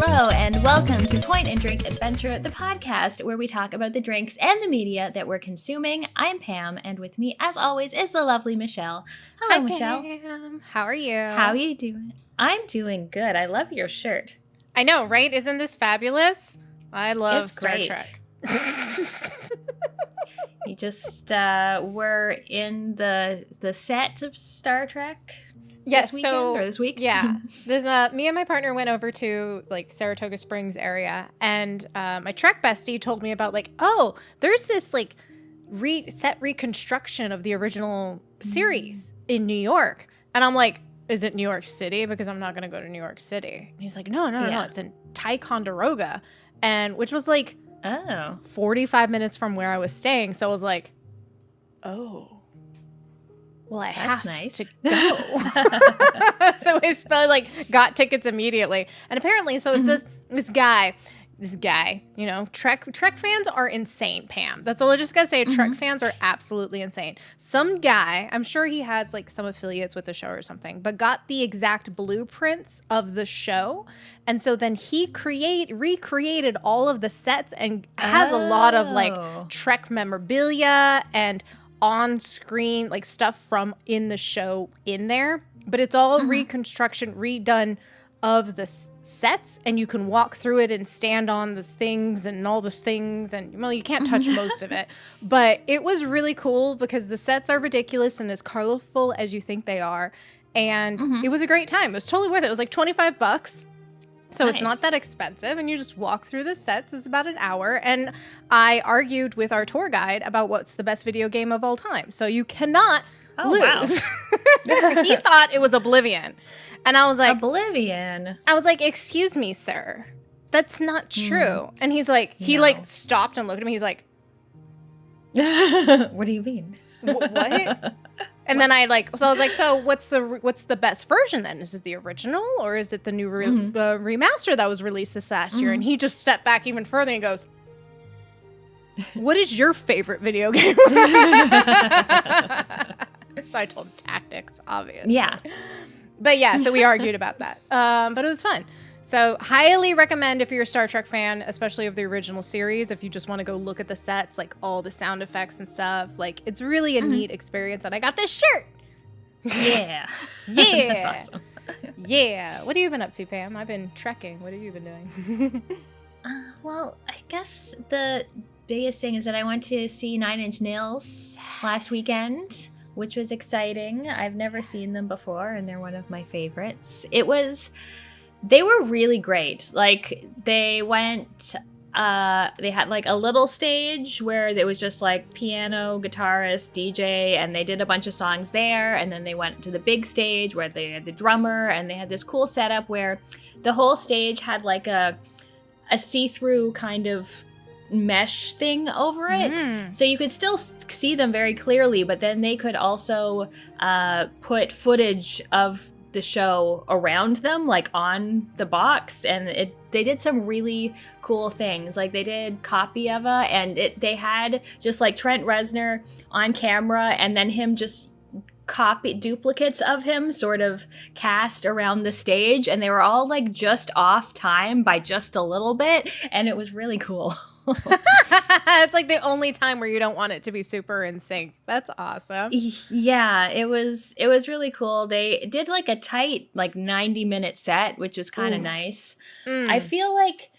Hello, and welcome to Point and Drink Adventure, the podcast where we talk about the drinks and the media that we're consuming. I'm Pam, and with me, as always, is the lovely Michelle. Hello, Hi, Michelle. Pam. How are you? How are you doing? I'm doing good. I love your shirt. I know, right? Isn't this fabulous? I love It's Star great. Trek. You just were in the set of Star Trek. Yes, this weekend, or this week? Yeah. Me and my partner went over to like Saratoga Springs area, and my Trek bestie told me about there's this like set reconstruction of the original series in New York. And I'm like, is it New York City? Because I'm not going to go to New York City. And he's like, no, it's in Ticonderoga. And which was like 45 minutes from where I was staying. So I was like, oh. Well, I have to go. So I got tickets immediately. And apparently, so it's this guy, you know, Trek fans are insane, Pam. That's all I just got to say. Trek fans are absolutely insane. Some guy, I'm sure he has like some affiliates with the show or something, but got the exact blueprints of the show. And so then he recreated all of the sets and has a lot of like Trek memorabilia and on-screen like stuff from in the show in there, but it's all reconstruction redone of the sets, and you can walk through it and stand on the things and all the things, and well, you can't touch most of it, but it was really cool because the sets are ridiculous and as colorful as you think they are, and it was a great time. It was totally worth it. It was like $25. So It's not that expensive, and you just walk through the sets. It's about an hour, and I argued with our tour guide about what's the best video game of all time. So you cannot lose. Wow. He thought it was Oblivion, and I was like, Oblivion? I was like, excuse me, sir, that's not true. And he's like, he stopped and looked at me. He's like, what do you mean? What? And then I was like, so what's the best version then? Is it the original or is it the new remaster that was released this last year? And he just stepped back even further and goes, what is your favorite video game? So I told him Tactics, obviously. Yeah. But yeah, so we argued about that. But it was fun. So highly recommend if you're a Star Trek fan, especially of the original series, if you just want to go look at the sets, like all the sound effects and stuff. Like, it's really a neat experience. And I got this shirt. Yeah. Yeah. That's awesome. Yeah. What have you been up to, Pam? I've been trekking. What have you been doing? Well, I guess the biggest thing is that I went to see Nine Inch Nails last weekend, which was exciting. I've never seen them before, and they're one of my favorites. They were really great. Like, they went, they had like a little stage where there was just like piano, guitarist, DJ, and they did a bunch of songs there. And then they went to the big stage where they had the drummer, and they had this cool setup where the whole stage had like a see-through kind of mesh thing over it. So you could still see them very clearly, but then they could also put footage of the show around them, like on the box, and they did some really cool things. Like, they did Copy of a, and they had just like Trent Reznor on camera, and then him just duplicates of him sort of cast around the stage, and they were all like just off time by just a little bit, and it was really cool. It's like the only time where you don't want it to be super in sync. That's awesome. Yeah, it was really cool. They did like a tight 90-minute set, which was kind of nice. I feel like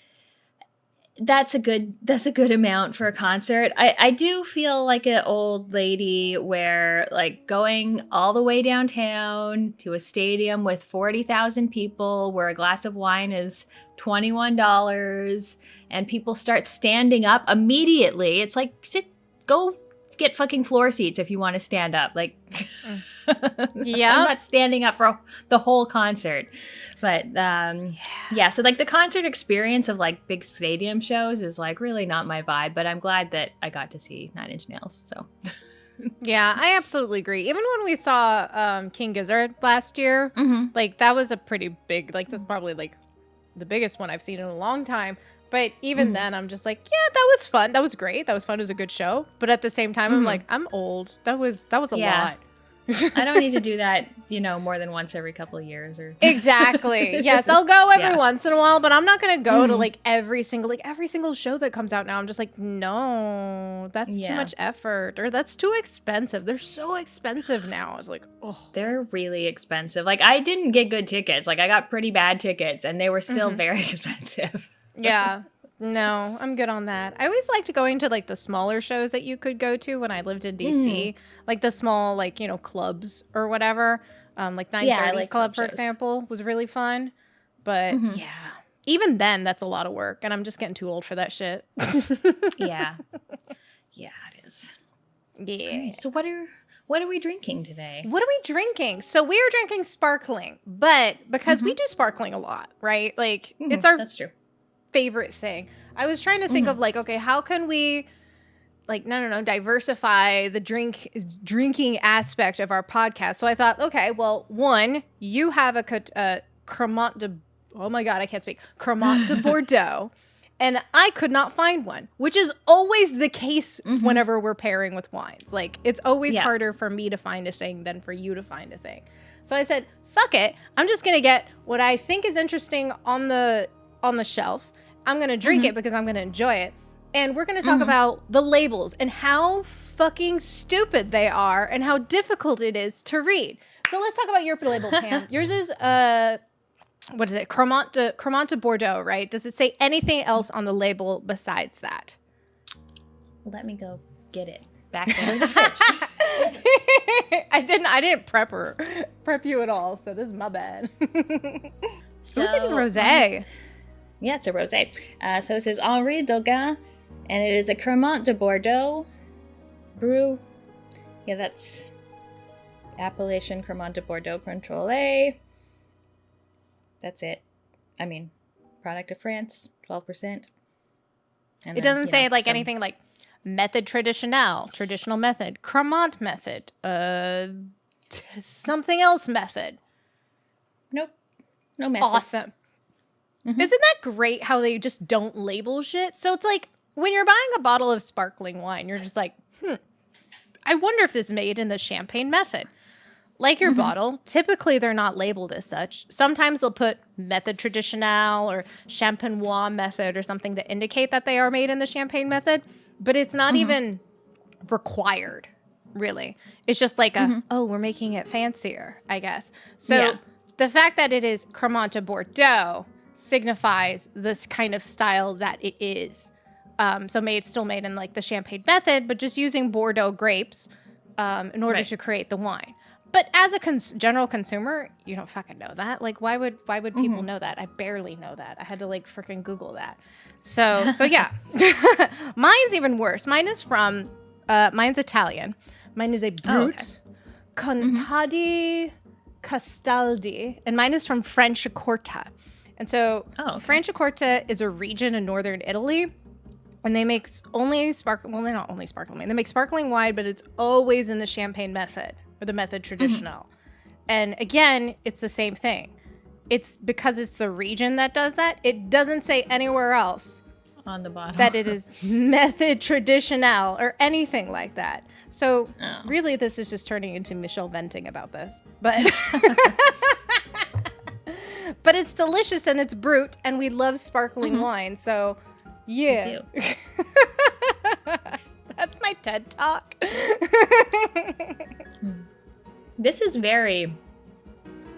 that's a good amount for a concert. I do feel like an old lady where like going all the way downtown to a stadium with 40,000 people where a glass of wine is $21 and people start standing up immediately. It's like, go get fucking floor seats if you want to stand up. Like, yeah, I'm not standing up for the whole concert. But yeah, so like the concert experience of like big stadium shows is like really not my vibe, but I'm glad that I got to see Nine Inch Nails. So yeah, I absolutely agree. Even when we saw King Gizzard last year, like that was a pretty big, like that's probably like the biggest one I've seen in a long time. But even then, I'm just like, yeah, that was fun. That was great. That was fun. It was a good show. But at the same time, I'm like, I'm old. That was a lot. I don't need to do that, more than once every couple of years or. Exactly. Yes, I'll go every once in a while, but I'm not gonna go to like every single show that comes out now. I'm just like, no, that's too much effort, or that's too expensive. They're so expensive now. I was like, oh, they're really expensive. Like, I didn't get good tickets. Like, I got pretty bad tickets, and they were still very expensive. Yeah. No, I'm good on that. I always liked going to like the smaller shows that you could go to when I lived in DC, like the small like clubs or whatever. Like 930 Club, for example, was really fun. But even then, that's a lot of work, and I'm just getting too old for that shit. Yeah, it is. Yeah. Right, so what are we drinking today? What are we drinking? So we are drinking sparkling, but because we do sparkling a lot, right? Like it's our that's true. favorite thing. I was trying to think of like, okay, how can we like diversify the drinking aspect of our podcast? So I thought, okay, well, one, you have a Cremant de Cremant de Bordeaux, and I could not find one, which is always the case whenever we're pairing with wines. Like it's always harder for me to find a thing than for you to find a thing. So I said, fuck it, I'm just gonna get what I think is interesting on the shelf. I'm going to drink it because I'm going to enjoy it. And we're going to talk about the labels and how fucking stupid they are and how difficult it is to read. So let's talk about your label, Pam. Yours is, what is it? Cremant de Bordeaux, right? Does it say anything else on the label besides that? Let me go get it back there in the fridge. I didn't prep you at all, so this is my bad. So it's even rosé. Yeah, it's a rosé. So it says Henri Dogan, and it is a Cremant de Bordeaux brew. Yeah, that's appellation Cremant de Bordeaux Contrôlé. That's it. I mean, product of France, 12%. And it doesn't say like anything like method traditional method, Cremant method, something else method. Nope. No methods. Awesome. Isn't that great how they just don't label shit? So it's like when you're buying a bottle of sparkling wine, you're just like, I wonder if this is made in the champagne method. Like your bottle, typically they're not labeled as such. Sometimes they'll put method traditional or champenois method or something to indicate that they are made in the champagne method, but it's not even required, really. It's just like we're making it fancier, I guess. So the fact that it is Cremant de Bordeaux signifies this kind of style that it is. So still made in like the champagne method, but just using Bordeaux grapes in order to create the wine. But as a general consumer, you don't fucking know that. Like, why would people know that? I barely know that. I had to like freaking Google that. So yeah, mine's even worse. Mine's Italian. Mine is a Brut Contadi Castaldi, and mine is from Franciacorta. And so Franciacorta is a region in northern Italy, and they make only sparkling. Well, they're not only sparkling wine. They make sparkling wine, but it's always in the champagne method or the method traditional. And again, it's the same thing. It's because it's the region that does that. It doesn't say anywhere else on the bottom that it is method traditional or anything like that. So really, this is just turning into Michelle venting about this, but. But it's delicious and it's Brut, and we love sparkling wine. So, yeah. That's my TED Talk. This is very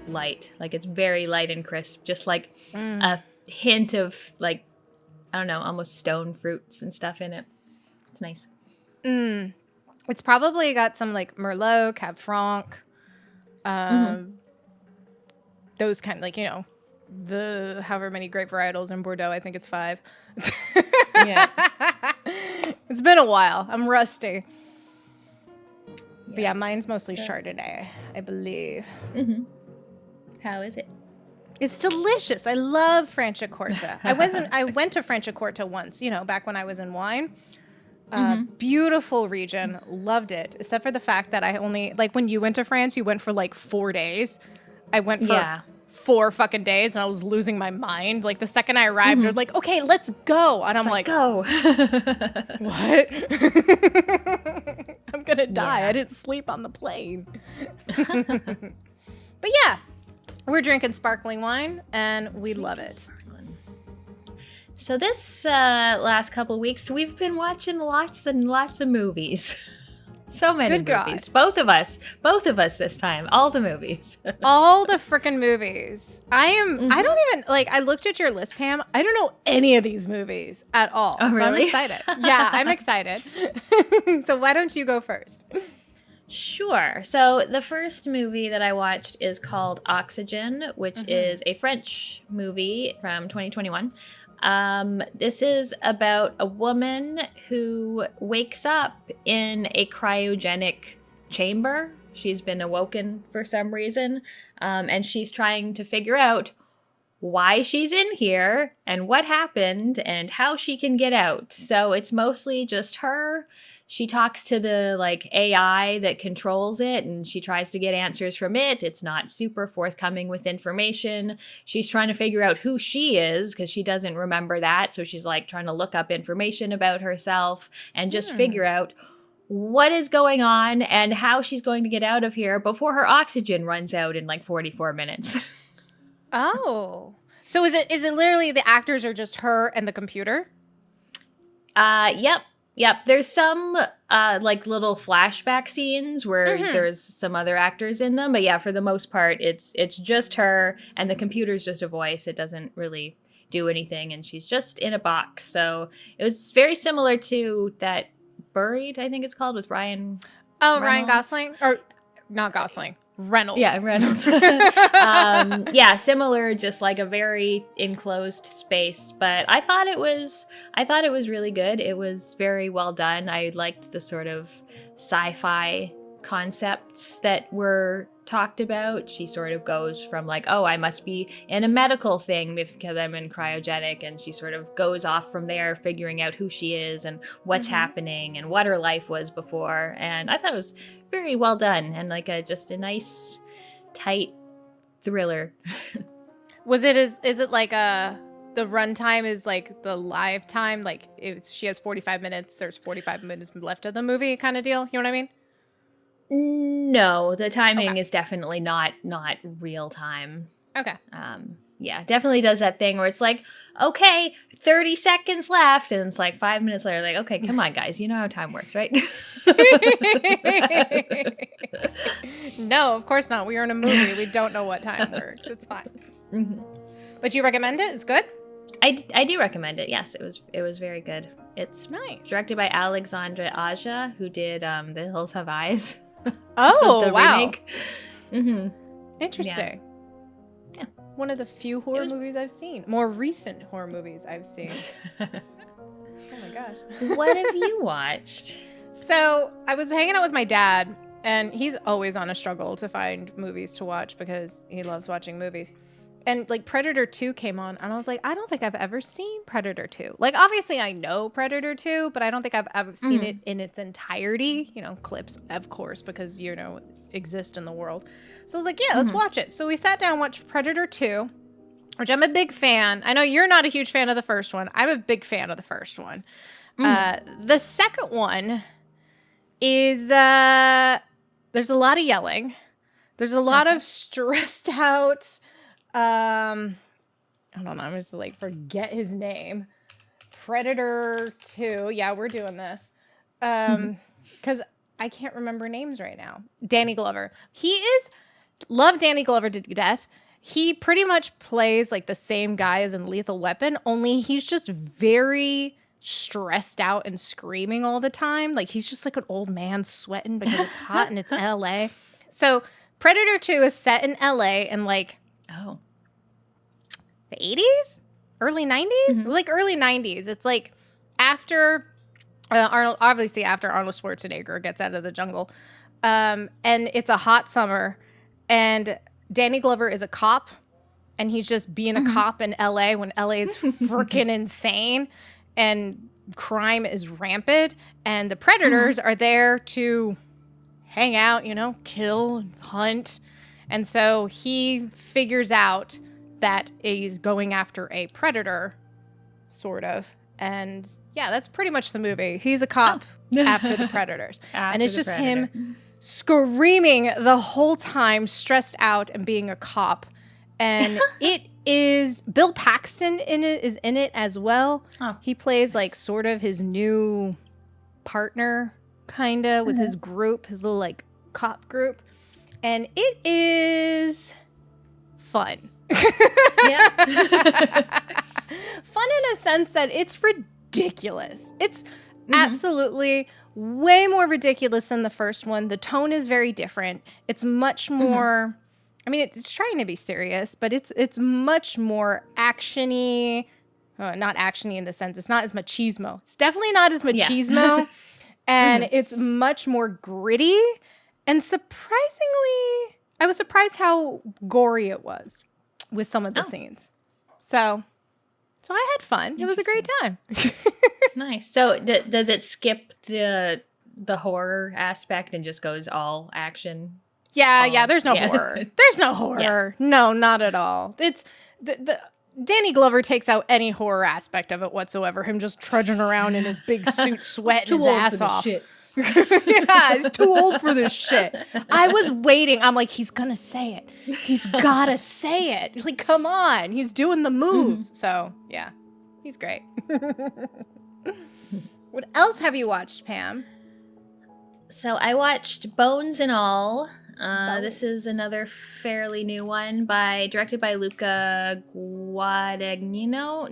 light. Like, it's very light and crisp. Just like a hint of, like, I don't know, almost stone fruits and stuff in it. It's nice. It's probably got some, like, Merlot, Cab Franc, those kind of, like, the however many grape varietals in Bordeaux. I think it's 5. Yeah. It's been a while. I'm rusty. But yeah, mine's mostly Chardonnay, I believe. How is it? It's delicious. I love Franciacorta. I went to Franciacorta once, back when I was in wine. Beautiful region. Loved it. Except for the fact that I only, like, when you went to France, you went for like 4 days. I went for 4 fucking days, and I was losing my mind. Like, the second I arrived, they're like, okay, let's go. And I'm like, go. What? I'm I'm gonna die. Yeah. I didn't sleep on the plane. But yeah, we're drinking sparkling wine, and we love it. So this last couple weeks, we've been watching lots and lots of movies. So many Good movies. God. Both of us this time. All the movies. All the freaking movies. I don't even, like, I looked at your list, Pam. I don't know any of these movies at all. Oh, so really? I'm excited. Yeah, I'm excited. So why don't you go first? Sure. So the first movie that I watched is called Oxygen, which is a French movie from 2021. This is about a woman who wakes up in a cryogenic chamber. She's been awoken for some reason, and she's trying to figure out why she's in here and what happened and how she can get out. So it's mostly just her. She talks to the AI that controls it, and she tries to get answers from it. It's not super forthcoming with information. She's trying to figure out who she is because she doesn't remember that. So she's trying to look up information about herself and just figure out what is going on and how she's going to get out of here before her oxygen runs out in 44 minutes. Oh. So is it literally the actors are just her and the computer? Yep. There's some little flashback scenes where there's some other actors in them, but yeah, for the most part, it's just her, and the computer's just a voice. It doesn't really do anything, and she's just in a box. So it was very similar to that Buried, I think it's called, with Ryan. Oh, Reynolds. Ryan Gosling, or not Gosling. Reynolds. Yeah, Reynolds. Similar, just a very enclosed space. But I thought it was really good. It was very well done. I liked the sort of sci-fi concepts that were talked about. She sort of goes from I must be in a medical thing because I'm in cryogenic, and she sort of goes off from there, figuring out who she is and what's happening and what her life was before. And I thought it was very well done and just a nice, tight thriller. Is it the runtime is the live time? She has 45 minutes, there's 45 minutes left of the movie kind of deal. You know what I mean? No, the timing is definitely not real time. Okay. Yeah, definitely does that thing where it's okay, 30 seconds left, and it's 5 minutes later, okay, come on, guys, you know how time works, right? No, of course not. We are in a movie. We don't know what time works. It's fine. But you recommend it? It's good? I do recommend it. Yes, it was very good. It's nice. Directed by Alexandre Aja, who did The Hills Have Eyes. Oh, the wow. Remake. Interesting. Yeah. One of the few horror movies I've seen. More recent horror movies I've seen. Oh my gosh. What have you watched? So I was hanging out with my dad, and he's always on a struggle to find movies to watch because he loves watching movies. And Predator 2 came on, and I was I don't think I've ever seen Predator 2. Obviously I know Predator 2, but I don't think I've ever seen it in its entirety. Clips, of course, because, exist in the world. So I was yeah, let's watch it. So we sat down and watched Predator 2, which I'm a big fan. I know you're not a huge fan of the first one. I'm a big fan of the first one. The second one is, there's a lot of yelling. There's a lot of stressed out, I don't know. I'm just forget his name. Predator 2. Yeah, we're doing this. Because I can't remember names right now. Danny Glover. Love Danny Glover to death. He pretty much plays the same guy as in Lethal Weapon, only he's just very stressed out and screaming all the time. He's just an old man sweating because it's hot and it's LA. So Predator 2 is set in LA and the 80s? Early 90s? Early 90s. It's after obviously after Arnold Schwarzenegger gets out of the jungle. And it's a hot summer, and Danny Glover is a cop, and he's just being a cop in LA when LA is freaking insane and crime is rampant, and the predators are there to hang out, kill and hunt. And so he figures out that he's going after a predator, sort of, and Yeah, that's pretty much the movie. He's a cop after the predators. And it's just him screaming the whole time, stressed out and being a cop. And it is Bill Paxton is in it as well. Oh, he plays like sort of his new partner, kind of, with his group, his little like cop group. And it is fun. Yeah. Fun in a sense that it's ridiculous. It's absolutely way more ridiculous than the first one. The tone is very different. It's much more, I mean, it's trying to be serious, but it's much more actiony. Not actiony in the sense, it's not as machismo. It's definitely not as machismo. Yeah. And it's much more gritty. And surprisingly, I was surprised how gory it was with some of the scenes. So I had fun. It was a great time. Nice. So does it skip the horror aspect and just goes all action? Yeah. There's no horror. There's no horror. Yeah. No, not at all. It's the Danny Glover takes out any horror aspect of it whatsoever. Him just trudging around in his big suit, sweating his ass off. Shit. Yeah, he's too old for this shit. I was waiting. I'm like, he's gonna say it. He's gotta say it. Like, come on. He's doing the moves. So, yeah, he's great. What else have you watched, Pam? So I watched Bones and All. This is another fairly new one directed by Luca Guadagnino,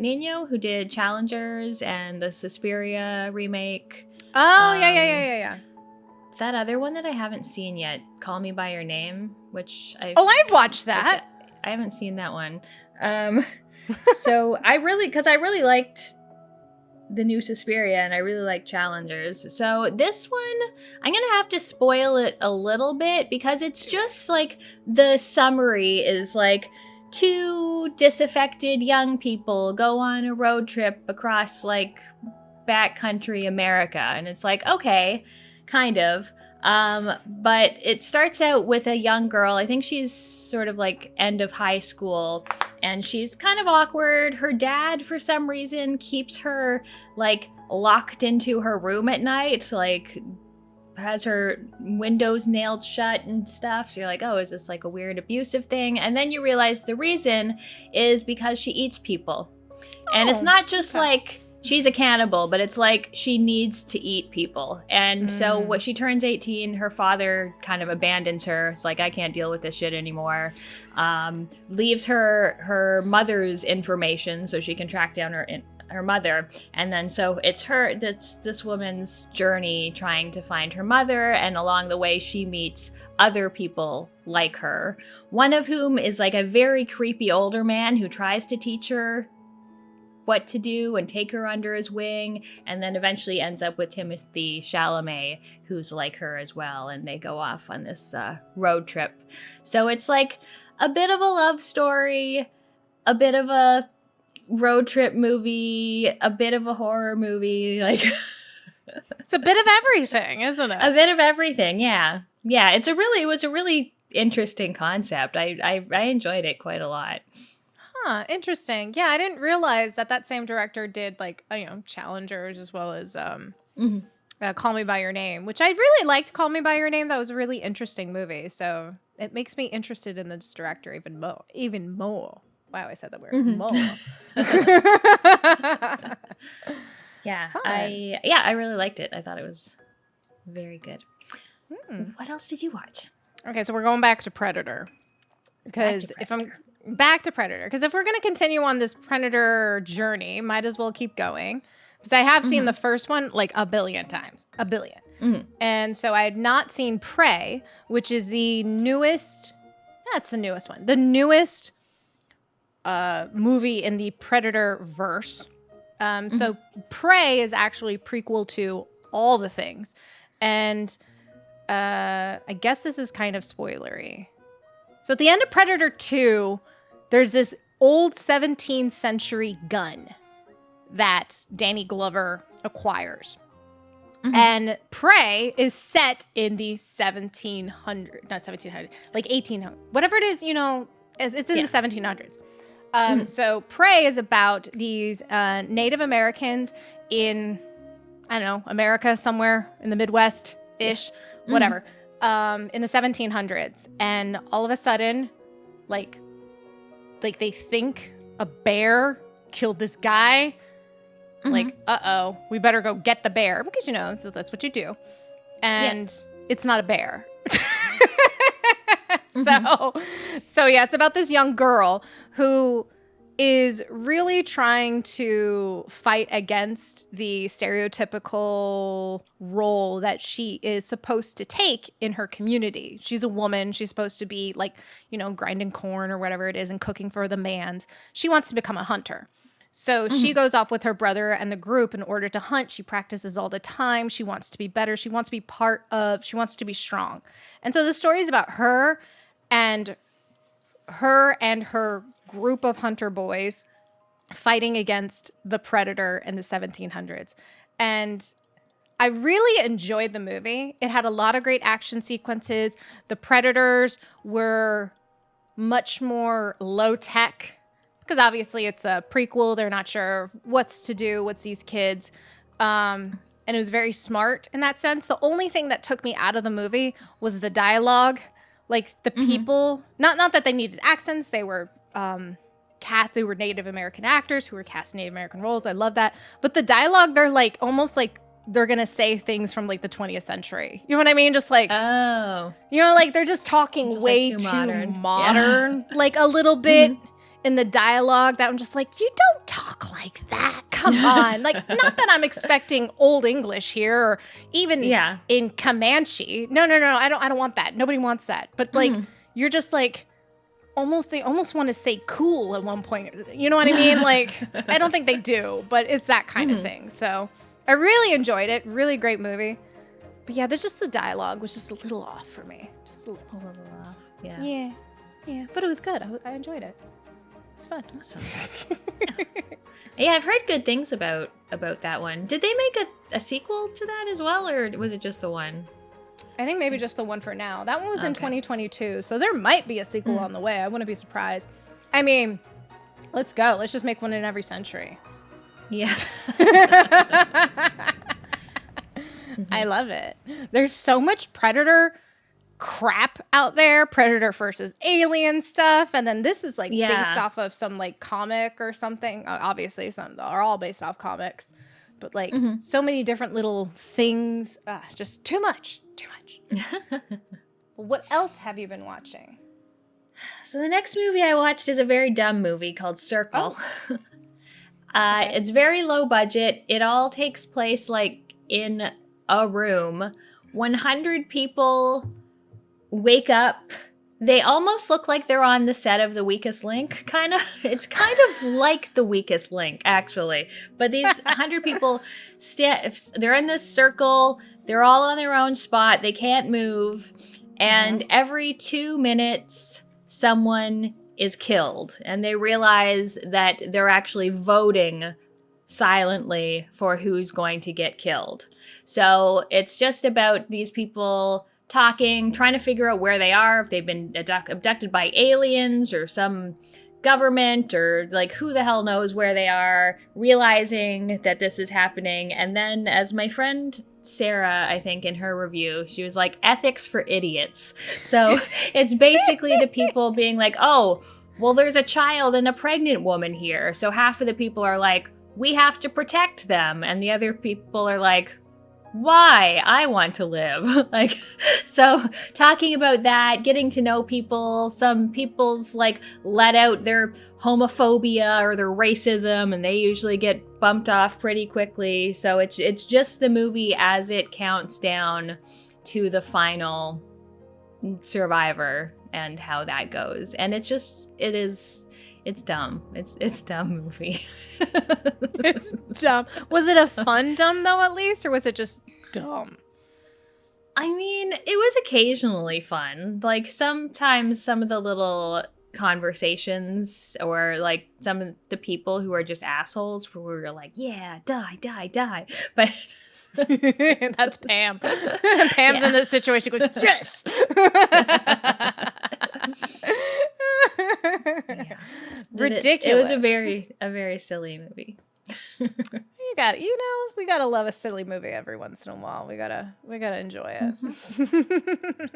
who did Challengers and the Suspiria remake. Oh, yeah. That other one that I haven't seen yet, Call Me By Your Name, which I've watched that. I haven't seen that one. So I really liked the new Suspiria and I really like Challengers. So this one, I'm going to have to spoil it a little bit because it's just like the summary is like 2 disaffected young people go on a road trip across like backcountry America, and it's like, okay, kind of, but it starts out with a young girl. I think she's sort of like end of high school, and she's kind of awkward. Her dad, for some reason, keeps her like locked into her room at night, like has her windows nailed shut and stuff. So you're like, oh, is this like a weird abusive thing? And then you realize the reason is because she eats people. And it's not just like she's a cannibal, but it's like she needs to eat people. And so when she turns 18, her father kind of abandons her. It's like, I can't deal with this shit anymore. Leaves her mother's information so she can track down her mother. And then so it's this woman's journey trying to find her mother. And along the way, she meets other people like her. One of whom is like a very creepy older man who tries to teach her what to do and take her under his wing, and then eventually ends up with Timothée Chalamet, who's like her as well, and they go off on this road trip. So it's like a bit of a love story, a bit of a road trip movie, a bit of a horror movie, like it's a bit of everything, isn't it? A bit of everything, yeah. It was a really interesting concept. I enjoyed it quite a lot. Huh, interesting. Yeah, I didn't realize that same director did like, Challengers as well as Call Me By Your Name, which I really liked. Call Me By Your Name. That was a really interesting movie. So it makes me interested in this director even more. Wow, I said that word. More. Yeah, I really liked it. I thought it was very good. What else did you watch? Okay, so we're going back to Predator. Because if we're going to continue on this Predator journey, might as well keep going. Because I have seen the first one like a billion times. A billion. And so I had not seen Prey, which is the newest. That's the newest one. The newest movie in the Predator verse. So Prey is actually prequel to all the things. And I guess this is kind of spoilery. So at the end of Predator 2, there's this old 17th century gun that Danny Glover acquires. And Prey is set in the 1800, whatever it is, it's in the 1700s. So Prey is about these Native Americans in, I don't know, America somewhere in the Midwest-ish, whatever, in the 1700s. And all of a sudden, like they think a bear killed this guy. Like, uh-oh, we better go get the bear. Because, you know, so that's what you do. And it's not a bear. So yeah, it's about this young girl who is really trying to fight against the stereotypical role that she is supposed to take in her community. She's a woman. She's supposed to be like, you know, grinding corn or whatever it is and cooking for the mans. She wants to become a hunter. So she goes off with her brother and the group in order to hunt. She practices all the time. She wants to be better. She wants to be she wants to be strong. And so the story is about her and her group of hunter boys fighting against the predator in the 1700s. And I really enjoyed the movie. It had a lot of great action sequences. The predators were much more low tech because obviously it's a prequel. They're not sure what's to do with these kids. And it was very smart in that sense. The only thing that took me out of the movie was the dialogue. Like the people, not that they needed accents. They were cast. They were Native American actors who were cast Native American roles. I love that. But the dialogue, they're like almost like they're gonna say things from like the 20th century. You know what I mean? Just like, you know, like they're just talking just way like too modern, yeah. Like a little bit in the dialogue that I'm just like, you don't talk like that. Come on. Like, not that I'm expecting old English here or even in Comanche. No. I don't want that. Nobody wants that. But like, you're just like, they almost want to say cool at one point. You know what I mean? Like, I don't think they do, but it's that kind of thing. So I really enjoyed it. Really great movie. But yeah, there's just the dialogue was just a little off for me. Just a little off. Yeah. Yeah. But it was good. I enjoyed it. It's fun. Awesome. Yeah, I've heard good things about that one. Did they make a sequel to that as well, or was it just the one? I think maybe just the one for now. That one was in 2022, so there might be a sequel on the way. I wouldn't be surprised. I mean, let's go. Let's just make one in every century. Yeah. I love it. There's so much Predator crap out there, Predator versus Alien stuff, and then this is like based off of some like comic or something. Obviously some are all based off comics, but like so many different little things. Just too much. What else have you been watching? So the next movie I watched is a very dumb movie called Circle. Okay. It's very low budget. It all takes place like in a room. 100 people wake up. They almost look like they're on the set of The Weakest Link, kind of. It's kind of like The Weakest Link, actually. But these 100 people, they're in this circle. They're all on their own spot. They can't move. And every 2 minutes, someone is killed. And they realize that they're actually voting silently for who's going to get killed. So it's just about these people talking, trying to figure out where they are, if they've been abducted by aliens or some government or like who the hell knows where they are, realizing that this is happening. And then as my friend Sarah, I think in her review, she was like, ethics for idiots. So it's basically the people being like, oh, well, there's a child and a pregnant woman here. So half of the people are like, we have to protect them. And the other people are like, why? I want to live. Like, so talking about that, getting to know people, some people's like let out their homophobia or their racism, and they usually get bumped off pretty quickly. So it's just the movie as it counts down to the final survivor and how that goes. And it's dumb. It's dumb movie. It's dumb. Was it a fun dumb though, at least, or was it just dumb? I mean, it was occasionally fun. Like sometimes some of the little conversations or like some of the people who are just assholes where we're like, yeah, die. But that's Pam. Pam's in this situation goes, yes. Yeah. Ridiculous. It was a very silly movie. We gotta love a silly movie every once in a while. We gotta enjoy it.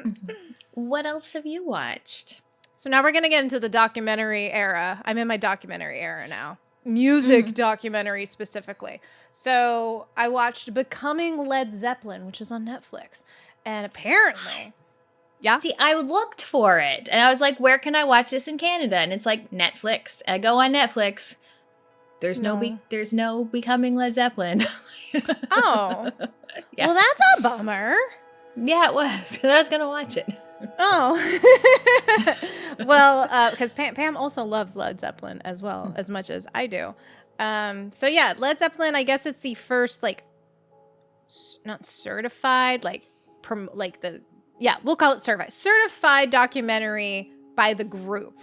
What else have you watched? So now we're gonna get into the documentary era. I'm in my documentary era now. Music documentary specifically. So I watched Becoming Led Zeppelin, which is on Netflix. And apparently, yeah. See, I looked for it and I was like, where can I watch this in Canada? And it's like Netflix. I go on Netflix. There's no Becoming Led Zeppelin. Oh. Yeah. Well, that's a bummer. Yeah, it was. I was going to watch it. Oh. Well, because Pam also loves Led Zeppelin as well, as much as I do. So yeah, Led Zeppelin, I guess it's the first, like, not certified, we'll call it certified documentary by the group,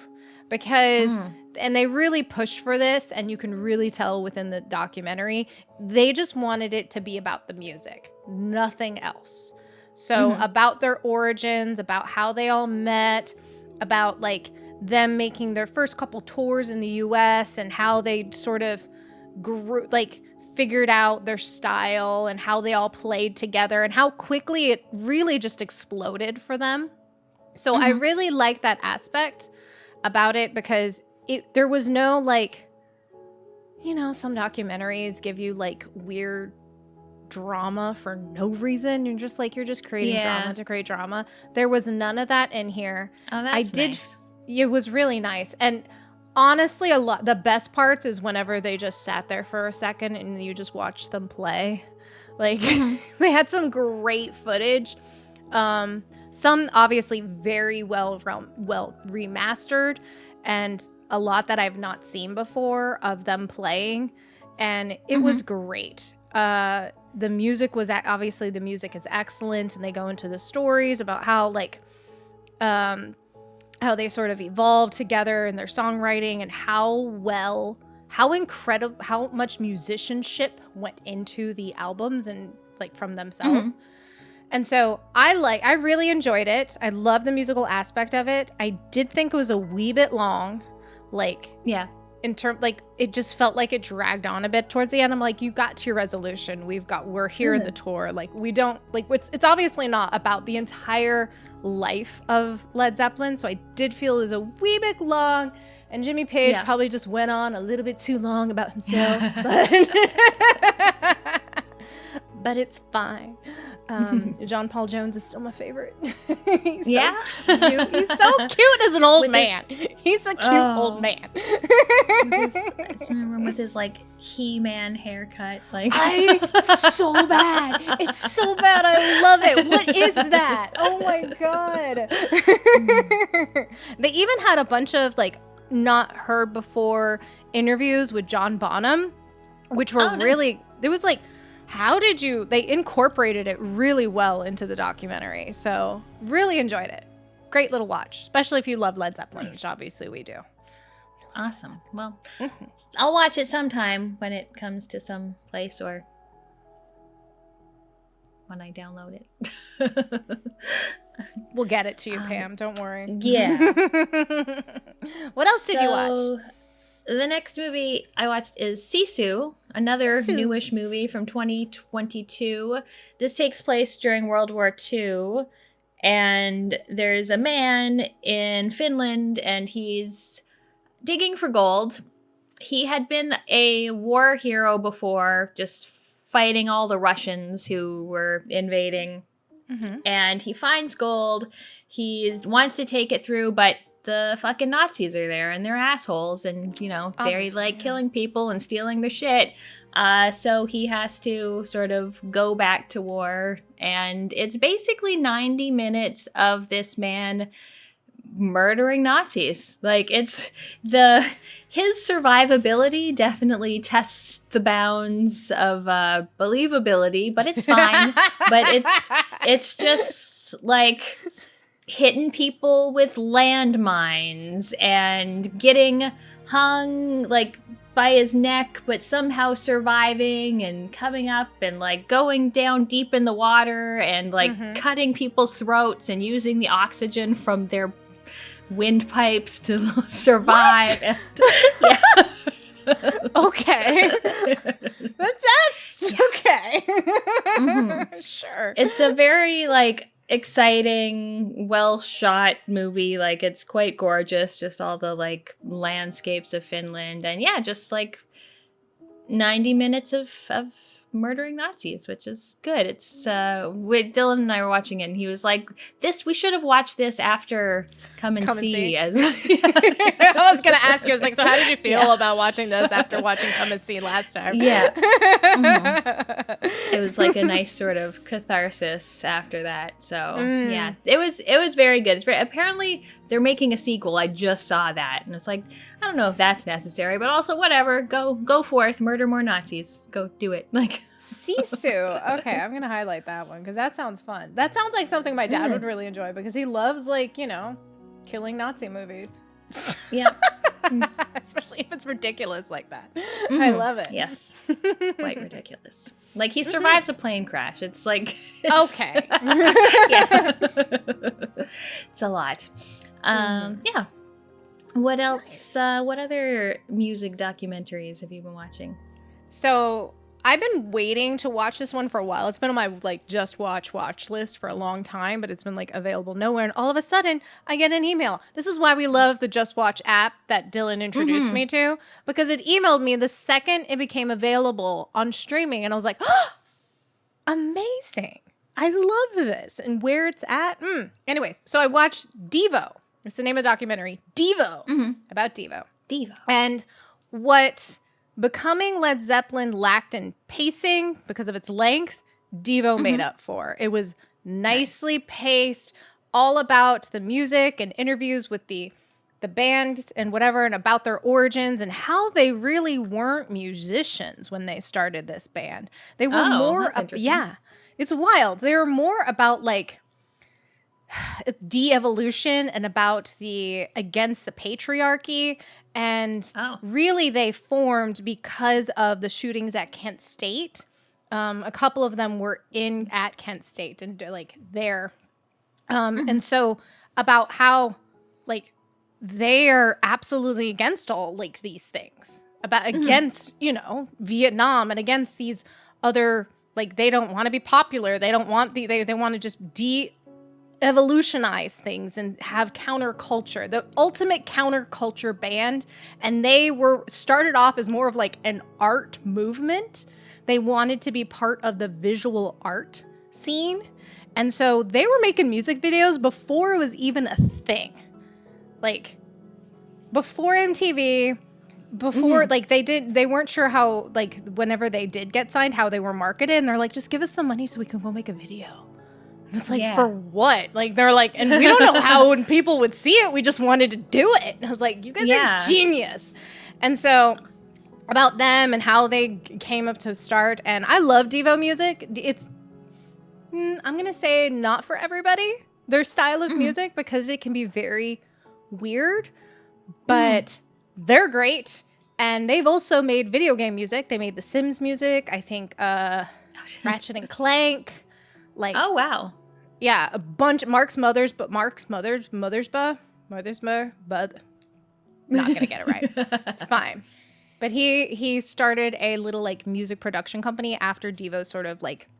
because and they really pushed for this, and you can really tell within the documentary they just wanted it to be about the music, nothing else. So about their origins, about how they all met, about like them making their first couple tours in the US and how they sort of grew, like figured out their style and how they all played together and how quickly it really just exploded for them. So I really like that aspect about it, because there was no, like, you know, some documentaries give you like weird drama for no reason. You're just creating drama to create drama. There was none of that in here. Oh, that's nice. It was really nice. And honestly, the best parts is whenever they just sat there for a second and you just watched them play. Like they had some great footage. Some obviously very well remastered, and a lot that I've not seen before of them playing, and it was great. The music was obviously the music is excellent, and they go into the stories about how how they sort of evolved together in their songwriting, and how much musicianship went into the albums and like from themselves. And so I really enjoyed it. I love the musical aspect of it. I did think it was a wee bit long, it just felt like it dragged on a bit towards the end. I'm like, you got to your resolution. We're here in the tour. Like, we don't, like, it's obviously not about the entire life of Led Zeppelin. So I did feel it was a wee bit long, and Jimmy Page probably just went on a little bit too long about himself, but it's fine. John Paul Jones is still my favorite. He's so cute. He's so cute as an old man. He's a cute old man. I just remember with his like He-Man haircut. It's so bad. It's so bad. I love it. What is that? Oh my god. They even had a bunch of like not heard before interviews with John Bonham, which were really, it was like, they incorporated it really well into the documentary. So really enjoyed it. Great little watch, especially if you love Led Zeppelin, which obviously we do. Awesome. Well, I'll watch it sometime when it comes to some place, or when I download it. We'll get it to you, Pam. Don't worry. Yeah. What else did you watch? The next movie I watched is Sisu, another newish movie from 2022. This takes place during World War II, and there's a man in Finland, and he's digging for gold. He had been a war hero before, just fighting all the Russians who were invading, and he finds gold. He wants to take it through, but the fucking Nazis are there, and they're assholes, and, you know, they're like killing people and stealing their shit. So he has to sort of go back to war, and it's basically 90 minutes of this man murdering Nazis. Like, his survivability definitely tests the bounds of believability, but it's fine. But it's just like hitting people with landmines and getting hung like by his neck, but somehow surviving, and coming up and like going down deep in the water and like cutting people's throats and using the oxygen from their windpipes to survive. And, Okay. That's okay. Mhm. Sure. It's a very like exciting, well shot movie. Like it's quite gorgeous, just all the like landscapes of Finland, and yeah, just like 90 minutes of murdering Nazis, which is good. It's Dylan and I were watching it, and he was like, "This we should have watched this after Come and See." As I was gonna ask you, I was like, so how did you feel about watching this after watching Come and See last time? Yeah. Mm-hmm. It was like a nice sort of catharsis after that. So yeah, it was very good. It's very, apparently they're making a sequel. I just saw that, and it's like, I don't know if that's necessary, but also whatever. Go forth, murder more Nazis. Go do it. Like Sisu. Okay, I'm gonna highlight that one because that sounds fun. That sounds like something my dad would really enjoy because he loves like, you know, killing Nazi movies. Yeah. Especially if it's ridiculous like that. I love it. Yes. Quite ridiculous. Like he survives a plane crash. It's like okay. Yeah. It's a lot. Yeah. What else? What other music documentaries have you been watching? So I've been waiting to watch this one for a while. It's been on my like just watch list for a long time, but it's been like available nowhere. And all of a sudden, I get an email. This is why we love the Just Watch app that Dylan introduced me to, because it emailed me the second it became available on streaming, and I was like, oh, amazing! I love this and where it's at. Anyways, so I watched DEVO. It's the name of the documentary, DEVO, about DEVO. DEVO. And what becoming Led Zeppelin lacked in pacing because of its length, DEVO made up for. It was nicely paced, all about the music and interviews with the band and whatever, and about their origins and how they really weren't musicians when they started this band. They were more, yeah, it's wild. They were more about like de-evolution and about the against the patriarchy. And really they formed because of the shootings at Kent State. A couple of them were at Kent State and like there. And so about how like they are absolutely against all like these things about against, you know, Vietnam and against these other, like they don't want to be popular. They don't want they want to just evolutionize things and have counterculture, the ultimate counterculture band. And they were started off as more of like an art movement. They wanted to be part of the visual art scene. And so they were making music videos before it was even a thing. Like before MTV, before like they weren't sure how, like whenever they did get signed, how they were marketed. And they're like, just give us the money so we can go make a video. And it's like, for what? Like, they're like, and we don't know how when people would see it, we just wanted to do it. And I was like, you guys are genius. And so about them and how they came up to start. And I love DEVO music. It's, I'm going to say not for everybody, their style of music, because it can be very weird, but they're great. And they've also made video game music. They made the Sims music. I think Ratchet and Clank. Like, oh, wow. Yeah, a bunch. Mark's mother's, but not gonna get it right. It's fine. But he started a little like music production company after DEVO sort of like,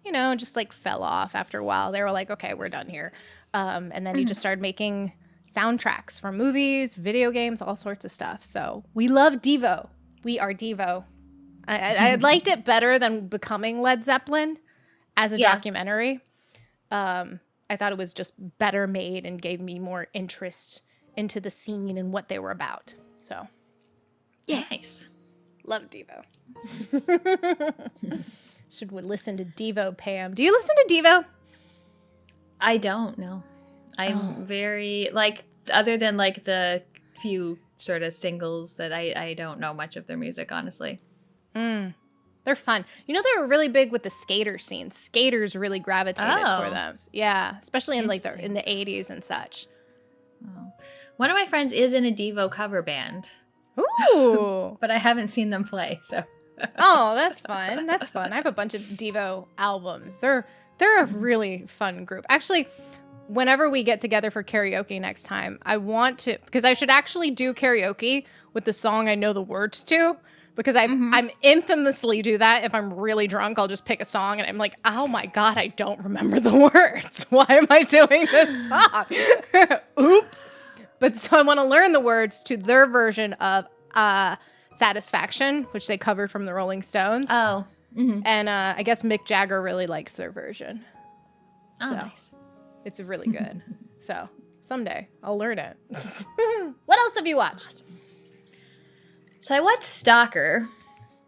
you know, just like fell off after a while. They were like, okay, we're done here. And then he just started making soundtracks for movies, video games, all sorts of stuff. So we love DEVO. We are DEVO. I liked it better than becoming Led Zeppelin as a documentary. I thought it was just better made and gave me more interest into the scene and what they were about. So, yeah. Nice. Love DEVO. Should we listen to DEVO, Pam? Do you listen to DEVO? I don't know. I'm very, like, other than, like, the few sort of singles that I don't know much of their music, honestly. They're fun. You know, they were really big with the skater scene. Skaters really gravitated toward them. Yeah, especially in like in the 80s and such. Oh. One of my friends is in a DEVO cover band. Ooh. But I haven't seen them play, so. Oh, that's fun. That's fun. I have a bunch of DEVO albums. They're a really fun group. Actually, whenever we get together for karaoke next time, I want to, because I should actually do karaoke with the song I know the words to, because I'm infamously do that. If I'm really drunk, I'll just pick a song and I'm like, oh my God, I don't remember the words. Why am I doing this song? Oops. But so I want to learn the words to their version of Satisfaction, which they covered from the Rolling Stones. Oh. Mm-hmm. And I guess Mick Jagger really likes their version. Oh, so nice. It's really good. So someday I'll learn it. What else have you watched? Awesome. So I watched Stalker.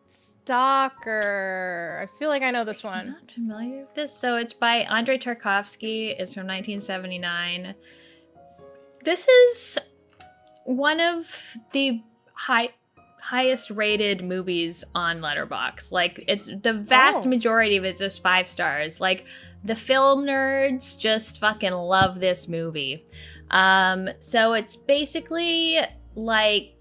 Stalker. I feel like I know this one. I'm not familiar with this. So it's by Andrei Tarkovsky. It's from 1979. This is one of the highest rated movies on Letterboxd. Like, it's the vast majority of it's just 5 stars. Like, the film nerds just fucking love this movie. So it's basically like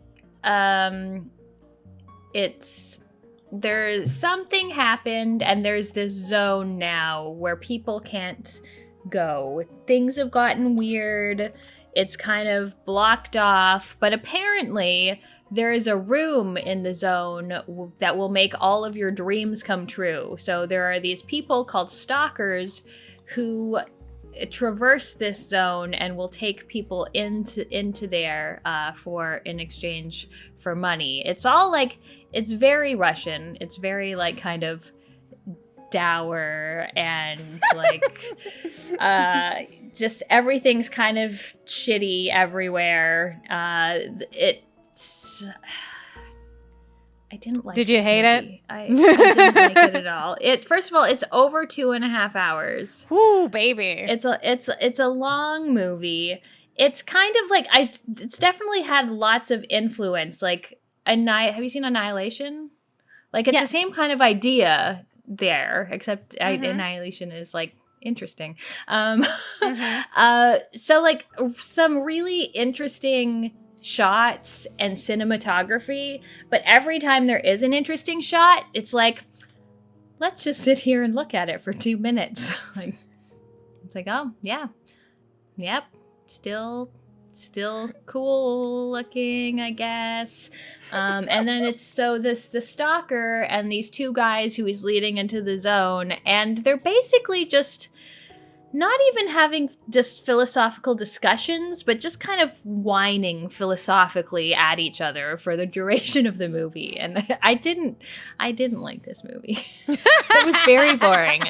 there's something happened and there's this zone now where people can't go. Things have gotten weird. It's kind of blocked off, but apparently there is a room in the zone that will make all of your dreams come true. So there are these people called stalkers who traverse this zone and will take people into there in exchange for money. It's all like, it's very Russian. It's very like kind of dour and like just everything's kind of shitty everywhere. I didn't like. Did you hate movie. I didn't like it at all. First of all, it's over 2.5 hours. Ooh, baby! It's a long movie. It's kind of like it's definitely had lots of influence. Like have you seen Annihilation? Like it's the same kind of idea there, except Annihilation is like interesting. So like some really interesting shots and cinematography, but every time there is an interesting shot, it's like, let's just sit here and look at it for 2 minutes. Like, it's like, oh yeah, yep, still cool looking, I guess. And then it's the stalker and these 2 guys who he's leading into the zone, and they're basically just not even having just philosophical discussions, but just kind of whining philosophically at each other for the duration of the movie. And I didn't like this movie. It was very boring,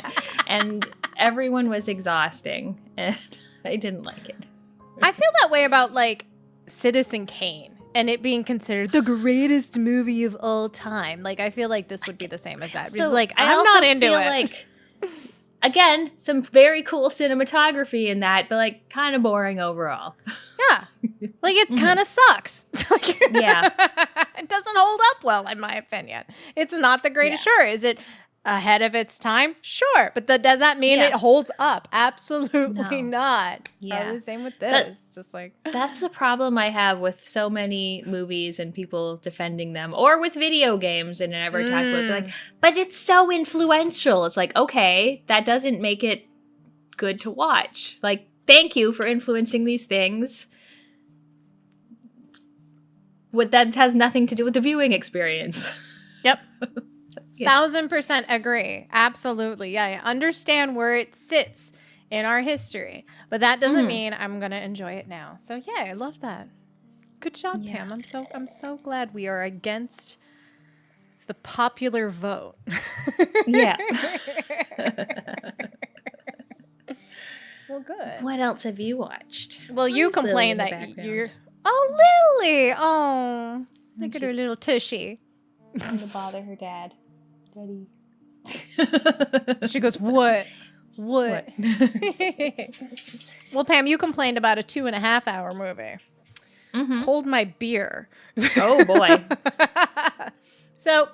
and everyone was exhausting, and I didn't like it. I feel that way about like Citizen Kane and it being considered the greatest movie of all time. Like I feel like this would be the same as that. So just like I'm not into it. Like, again, some very cool cinematography in that, but like kind of boring overall. Yeah. Like it kind of sucks. Yeah. It doesn't hold up well, in my opinion. It's not the greatest. Sure. Is it ahead of its time? Sure. But does that mean it holds up? Absolutely not. Yeah. Probably the same with this. Just like that's the problem I have with so many movies and people defending them, or with video games and never talk about it. Like, but it's so influential. It's like, okay, that doesn't make it good to watch. Like, thank you for influencing these things. That has nothing to do with the viewing experience. Yep. 1000% agree. Absolutely. Yeah, I understand where it sits in our history, but that doesn't mean I'm going to enjoy it now. So yeah, I love that. Good job, Pam. I'm so glad we are against the popular vote. Yeah. Well, good. What else have you watched? Well, you complain that you're... Oh, Lily! Oh, look at her little tushy. Trying to bother her dad. Daddy. She goes, what? Well, Pam, you complained about a 2.5 hour movie. Mm-hmm. Hold my beer. Oh, boy. So,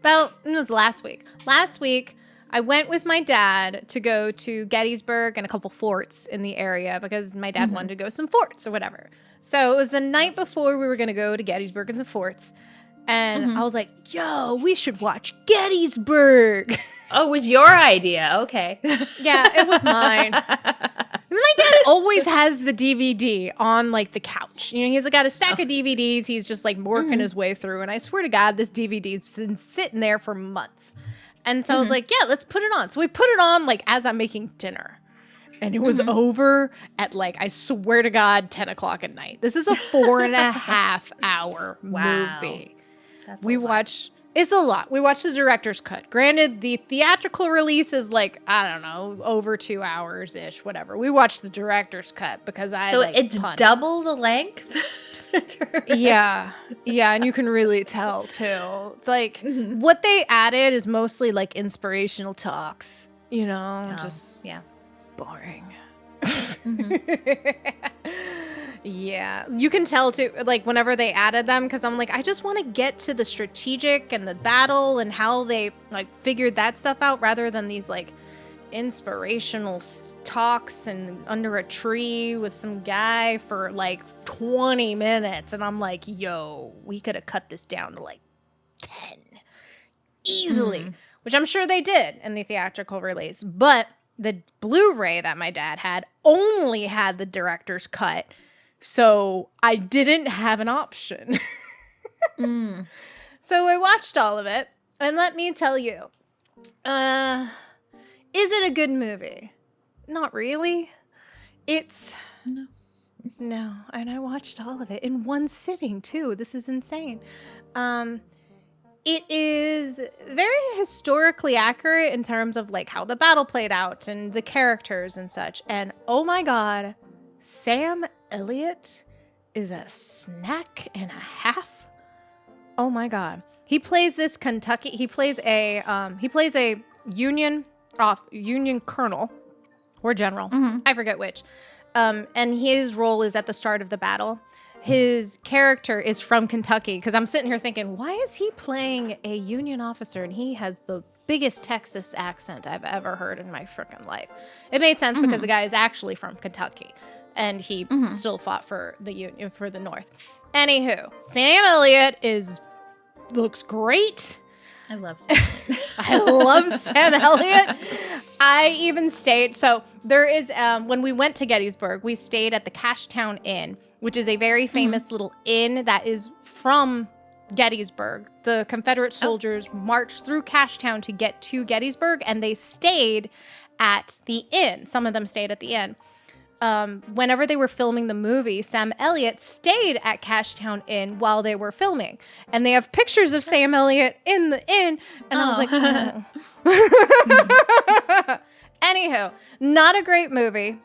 it was last week. Last week, I went with my dad to go to Gettysburg and a couple forts in the area because my dad wanted to go some forts or whatever. So it was the night before we were going to go to Gettysburg and the forts. And I was like, yo, we should watch Gettysburg. Oh, it was your idea. Okay. Yeah, it was mine. My always has the DVD on like the couch. You know, he's got a stack of DVDs. He's just like working his way through. And I swear to God, this DVD's been sitting there for months. And so I was like, yeah, let's put it on. So we put it on like as I'm making dinner. And it was over at like, I swear to God, 10 o'clock at night. This is a 4.5 hour movie. That's We watch, it's a lot. We watched the director's cut. Granted, the theatrical release is like, I don't know, over 2 hours-ish, whatever. We watched the director's cut because So it's double the length? Yeah, and you can really tell too. It's like what they added is mostly like inspirational talks, you know, just boring. Yeah, you can tell too, like whenever they added them, because I'm like, I just want to get to the strategic and the battle and how they like figured that stuff out rather than these like inspirational talks and under a tree with some guy for like 20 minutes. And I'm like, yo, we could have cut this down to like 10 easily, which I'm sure they did in the theatrical release. But the Blu-ray that my dad had only had the director's cut. So I didn't have an option. So I watched all of it. And let me tell you, is it a good movie? Not really. It's... No. And I watched all of it in one sitting, too. This is insane. It is very historically accurate in terms of, like, how the battle played out and the characters and such. And, oh my God, Sam Elliott is a snack and a half. Oh my God. He plays this Kentucky... He plays a Union colonel or general. I forget which. And his role is at the start of the battle. His character is from Kentucky, because I'm sitting here thinking, why is he playing a Union officer and he has the biggest Texas accent I've ever heard in my freaking life? It made sense because the guy is actually from Kentucky and he still fought for the Union, for the North. Anywho, Sam Elliott looks great. I love Sam Elliott. I love Sam Elliott. I even stayed. So there is, when we went to Gettysburg, we stayed at the Cashtown Inn, which is a very famous little inn that is from Gettysburg. The Confederate soldiers marched through Cashtown to get to Gettysburg, and they stayed at the inn. Some of them stayed at the inn. Whenever they were filming the movie, Sam Elliott stayed at Cashtown Inn while they were filming. And they have pictures of Sam Elliott in the inn. And I was like, oh. Anywho, not a great movie.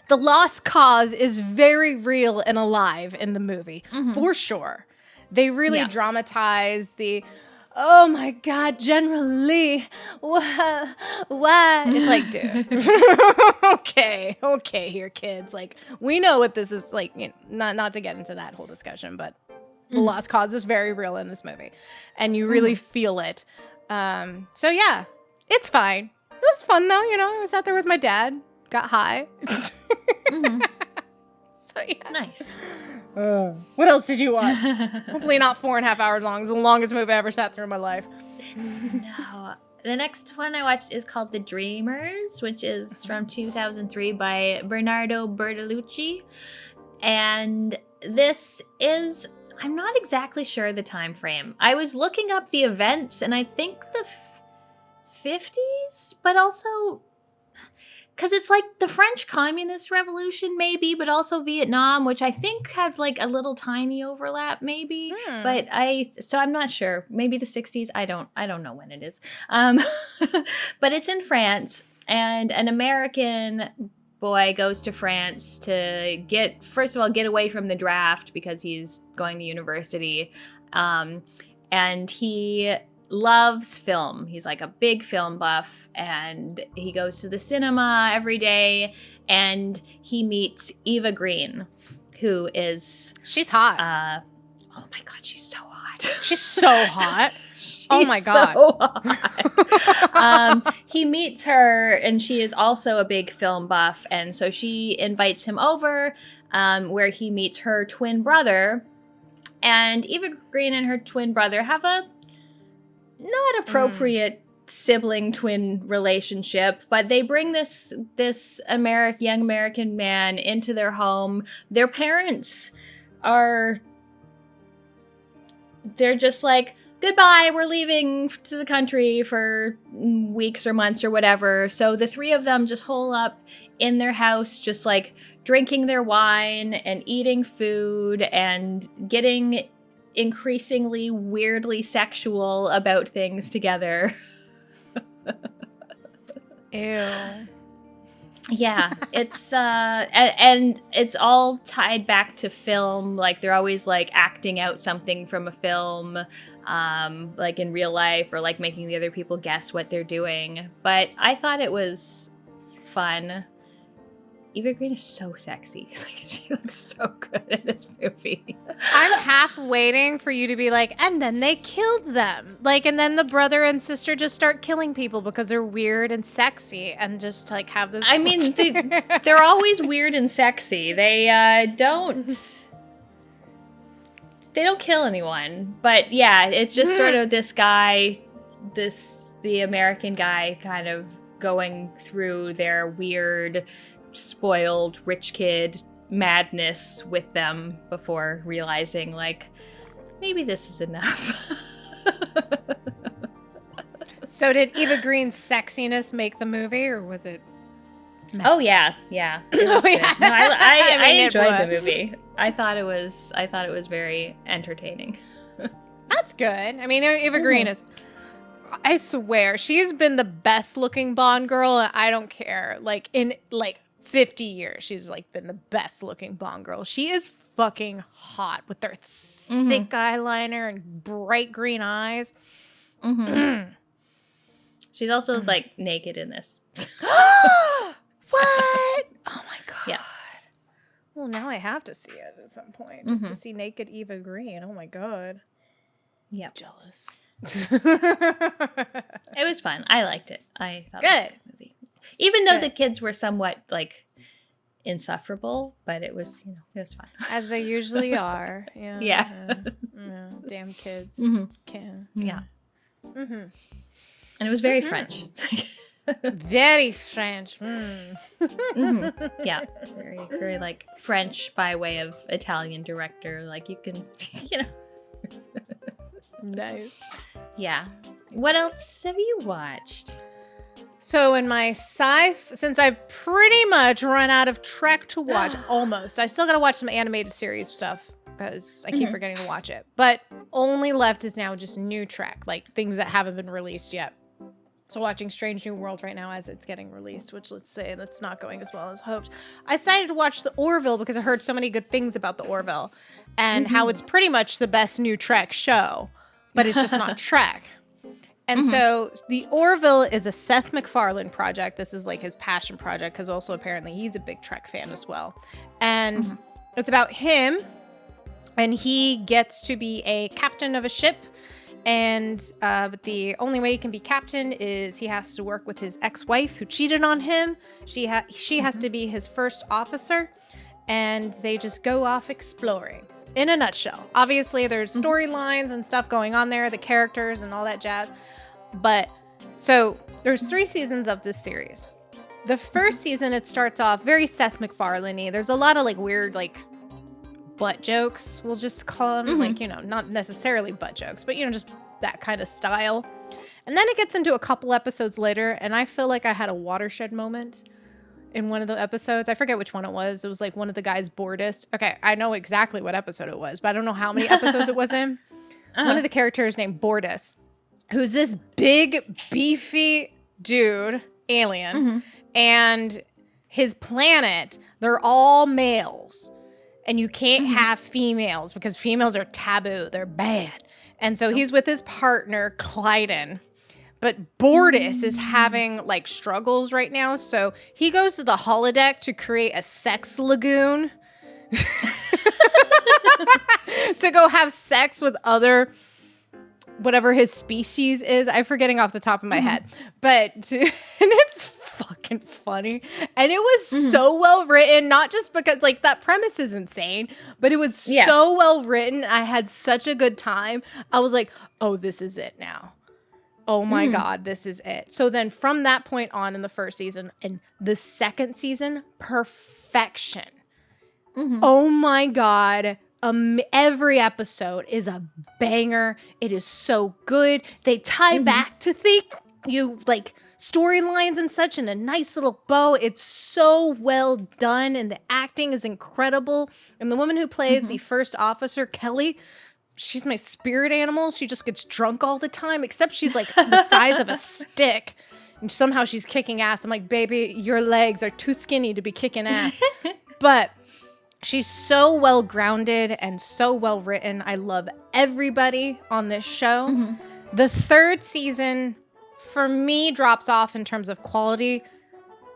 The lost cause is very real and alive in the movie, for sure. They really dramatize the, oh my God, General Lee, why? It's like, dude, okay here, kids. Like, we know what this is like, you know, not to get into that whole discussion, but the lost cause is very real in this movie. And you really feel it. So yeah, it's fine. It was fun though, you know, I was out there with my dad, got high. So yeah. Nice. What else did you watch? Hopefully not 4.5 hours long. It's the longest movie I ever sat through in my life. No. The next one I watched is called The Dreamers, which is from 2003 by Bernardo Bertolucci. And this is, I'm not exactly sure the time frame. I was looking up the events, and I think the 50s, but also... because it's like the French Communist Revolution, maybe, but also Vietnam, which I think have like a little tiny overlap, maybe. But so I'm not sure. Maybe the 60s. I don't know when it is. But it's in France, and an American boy goes to France to first of all, get away from the draft because he's going to university. And he loves film. He's like a big film buff, and he goes to the cinema every day, and he meets Eva Green, who is... She's hot. Oh my God, she's so hot. She's so hot. Oh my God. So hot. He meets her, and she is also a big film buff, and so she invites him over, where he meets her twin brother, and Eva Green and her twin brother have a not appropriate sibling twin relationship, but they bring this young American man into their home. Their parents they're just like, goodbye, we're leaving to the country for weeks or months or whatever. So the three of them just hole up in their house, just like drinking their wine and eating food and getting increasingly weirdly sexual about things together. Ew. Yeah, it's and it's all tied back to film. Like they're always like acting out something from a film, like in real life, or like making the other people guess what they're doing. But I thought it was fun. Eva Green is so sexy. Like she looks so good in this movie. I'm half waiting for you to be like, and then they killed them. Like, and then the brother and sister just start killing people because they're weird and sexy and just like have this. I mean, they're always weird and sexy. They don't kill anyone. But yeah, it's just sort of this guy, the American guy kind of going through their weird, spoiled rich kid madness with them before realizing like maybe this is enough. So did Eva Green's sexiness make the movie, or was it? Oh yeah. It was good. No, I enjoyed the movie. I thought it was very entertaining. That's good. I mean, Eva Green is, I swear, she's been the best looking Bond girl, and I don't care. Like in 50 years, she's like been the best looking Bond girl. She is fucking hot with their thick eyeliner and bright green eyes. She's also like naked in this. What? Oh my god. Yeah. Well, now I have to see it at some point just to see naked Eva Green. Oh my god. Yeah. Jealous. It was fun. I liked it. I thought it was a good movie. Even though the kids were somewhat like insufferable, but it was, it was fun. As they usually are. Yeah. Yeah. Damn kids. Yeah. And it was very French. Very French. Yeah. Very, very like French by way of Italian director. Like you can, Nice. Yeah. What else have you watched? So in my since I've pretty much run out of Trek to watch, almost. I still got to watch some animated series stuff because I keep forgetting to watch it. But only left is now just new Trek, like things that haven't been released yet. So watching Strange New World right now as it's getting released, which let's say that's not going as well as hoped. I decided to watch the Orville because I heard so many good things about the Orville and how it's pretty much the best new Trek show, but it's just not Trek. And so the Orville is a Seth MacFarlane project. This is like his passion project because also apparently he's a big Trek fan as well. And it's about him, and he gets to be a captain of a ship. And but the only way he can be captain is he has to work with his ex-wife who cheated on him. She has to be his first officer, and they just go off exploring. In a nutshell, obviously there's storylines and stuff going on there, the characters and all that jazz. But so there's 3 seasons of this series. The first season, it starts off very Seth MacFarlane-y. There's a lot of like weird like butt jokes, we'll just call them, like, not necessarily butt jokes, but just that kind of style. And then it gets into a couple episodes later, and I feel like I had a watershed moment in one of the episodes. I forget which one it was. It was like one of the guys' boredest. Okay, I know exactly what episode it was, but I don't know how many episodes it was in. One of the characters named Bordis, who's this big, beefy dude, alien, and his planet, they're all males. And you can't have females because females are taboo. They're bad. And so he's with his partner, Clyden. But Bordis is having like struggles right now. So he goes to the holodeck to create a sex lagoon to go have sex with other, whatever his species is. I'm forgetting off the top of my head. But, and it's fucking funny. And it was so well written, not just because like that premise is insane, but it was so well written. I had such a good time. I was like, oh, this is it now. oh my God, this is it. So then from that point on in the first season and the second season, perfection. Oh my God. Every episode is a banger. It is so good. They tie back to storylines and such in a nice little bow. It's so well done, and the acting is incredible. And the woman who plays the first officer, Kelly, she's my spirit animal. She just gets drunk all the time, except she's like the size of a stick. And somehow she's kicking ass. I'm like, baby, your legs are too skinny to be kicking ass. But she's so well grounded and so well written. I love everybody on this show. The third season, for me, drops off in terms of quality.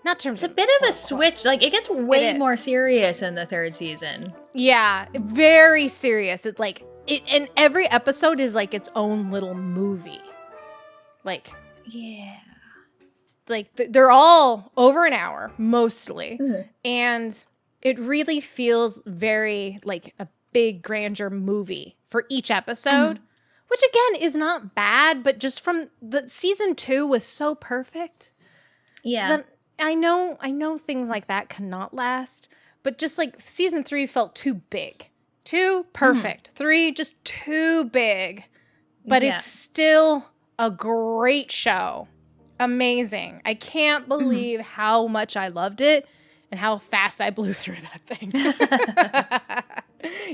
Not terms. It's a bit of a switch. Like, it gets way more serious in the third season. Yeah, very serious. It's like and every episode is like its own little movie. Like, yeah. Like they're all over an hour mostly, and it really feels very like a big grandeur movie for each episode, which again is not bad, but just from the season 2 was so perfect. Yeah. I know things like that cannot last, but just like season 3 felt too big, too perfect. 3 just too big, but it's still a great show. Amazing. I can't believe how much I loved it. And how fast I blew through that thing.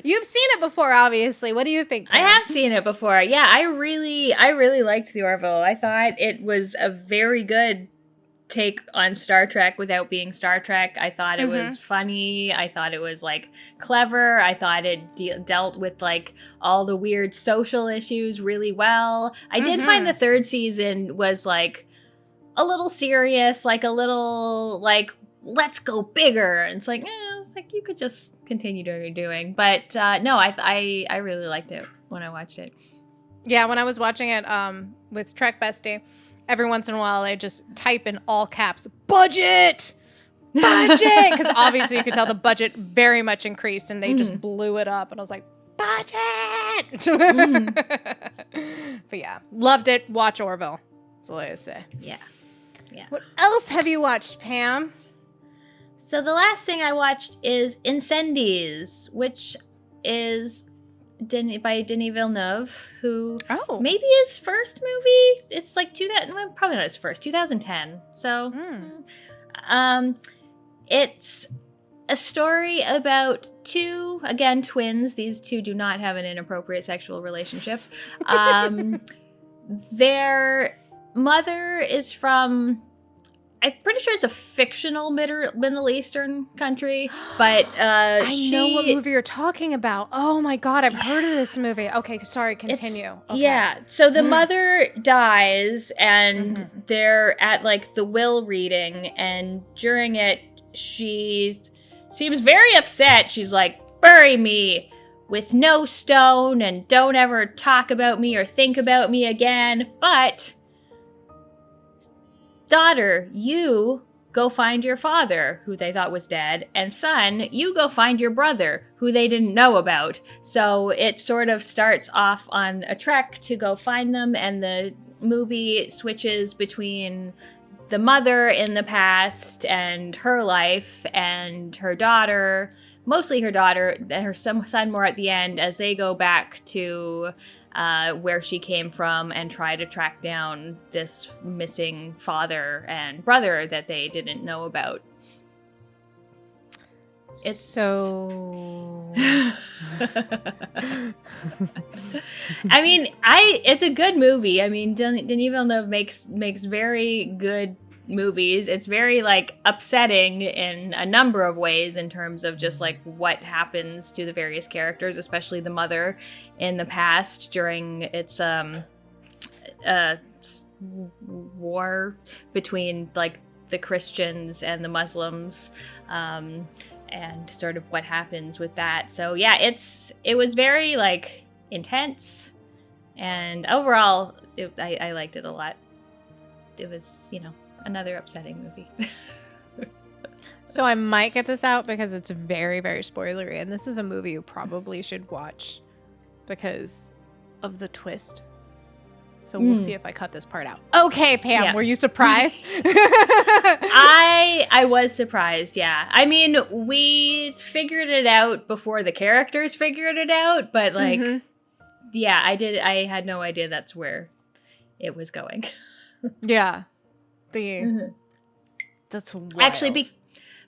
You've seen it before, obviously. What do you think, Pam? I have seen it before. Yeah, I really liked the Orville. I thought it was a very good take on Star Trek without being Star Trek. I thought it was funny. I thought it was like clever. I thought it dealt with like all the weird social issues really well. I did find the third season was like a little serious, like a little like, let's go bigger. And it's like, you could just continue doing what you're doing. But no, I really liked it when I watched it. Yeah, when I was watching it with Trek Bestie, every once in a while I just type in all caps, budget! Because obviously you could tell the budget very much increased and they just blew it up. And I was like, budget! But yeah, loved it. Watch Orville. That's all I say. Yeah. What else have you watched, Pam? So the last thing I watched is Incendies, which is by Denis Villeneuve, who maybe his first movie. It's like probably not his first, 2010. So, it's a story about two, again, twins. These two do not have an inappropriate sexual relationship. Their mother is from, I'm pretty sure it's a fictional Middle Eastern country, but I know what movie you're talking about. Oh my God, I've heard of this movie. Okay, sorry, continue. Okay. Yeah, so the mother dies, and they're at like the will reading, and during it, she seems very upset. She's like, bury me with no stone, and don't ever talk about me or think about me again, but daughter, you go find your father, who they thought was dead, and son, you go find your brother, who they didn't know about. So it sort of starts off on a trek to go find them, and the movie switches between the mother in the past and her life and her daughter, mostly her daughter, her son more at the end, as they go back to where she came from and try to track down this missing father and brother that they didn't know about. It's so... I mean, it's a good movie. I mean, Denis Villeneuve makes very good movies. It's very like upsetting in a number of ways in terms of just like what happens to the various characters, especially the mother in the past during its war between like the Christians and the Muslims, and sort of what happens with that. So yeah, it was very like intense, and overall I liked it a lot. It was, another upsetting movie. So I might get this out because it's very, very spoilery, and this is a movie you probably should watch because of the twist. So we'll see if I cut this part out. Okay, Pam, were you surprised? I was surprised, yeah. I mean, we figured it out before the characters figured it out, but like, yeah, I had no idea that's where it was going. Yeah. That's wild. Actually,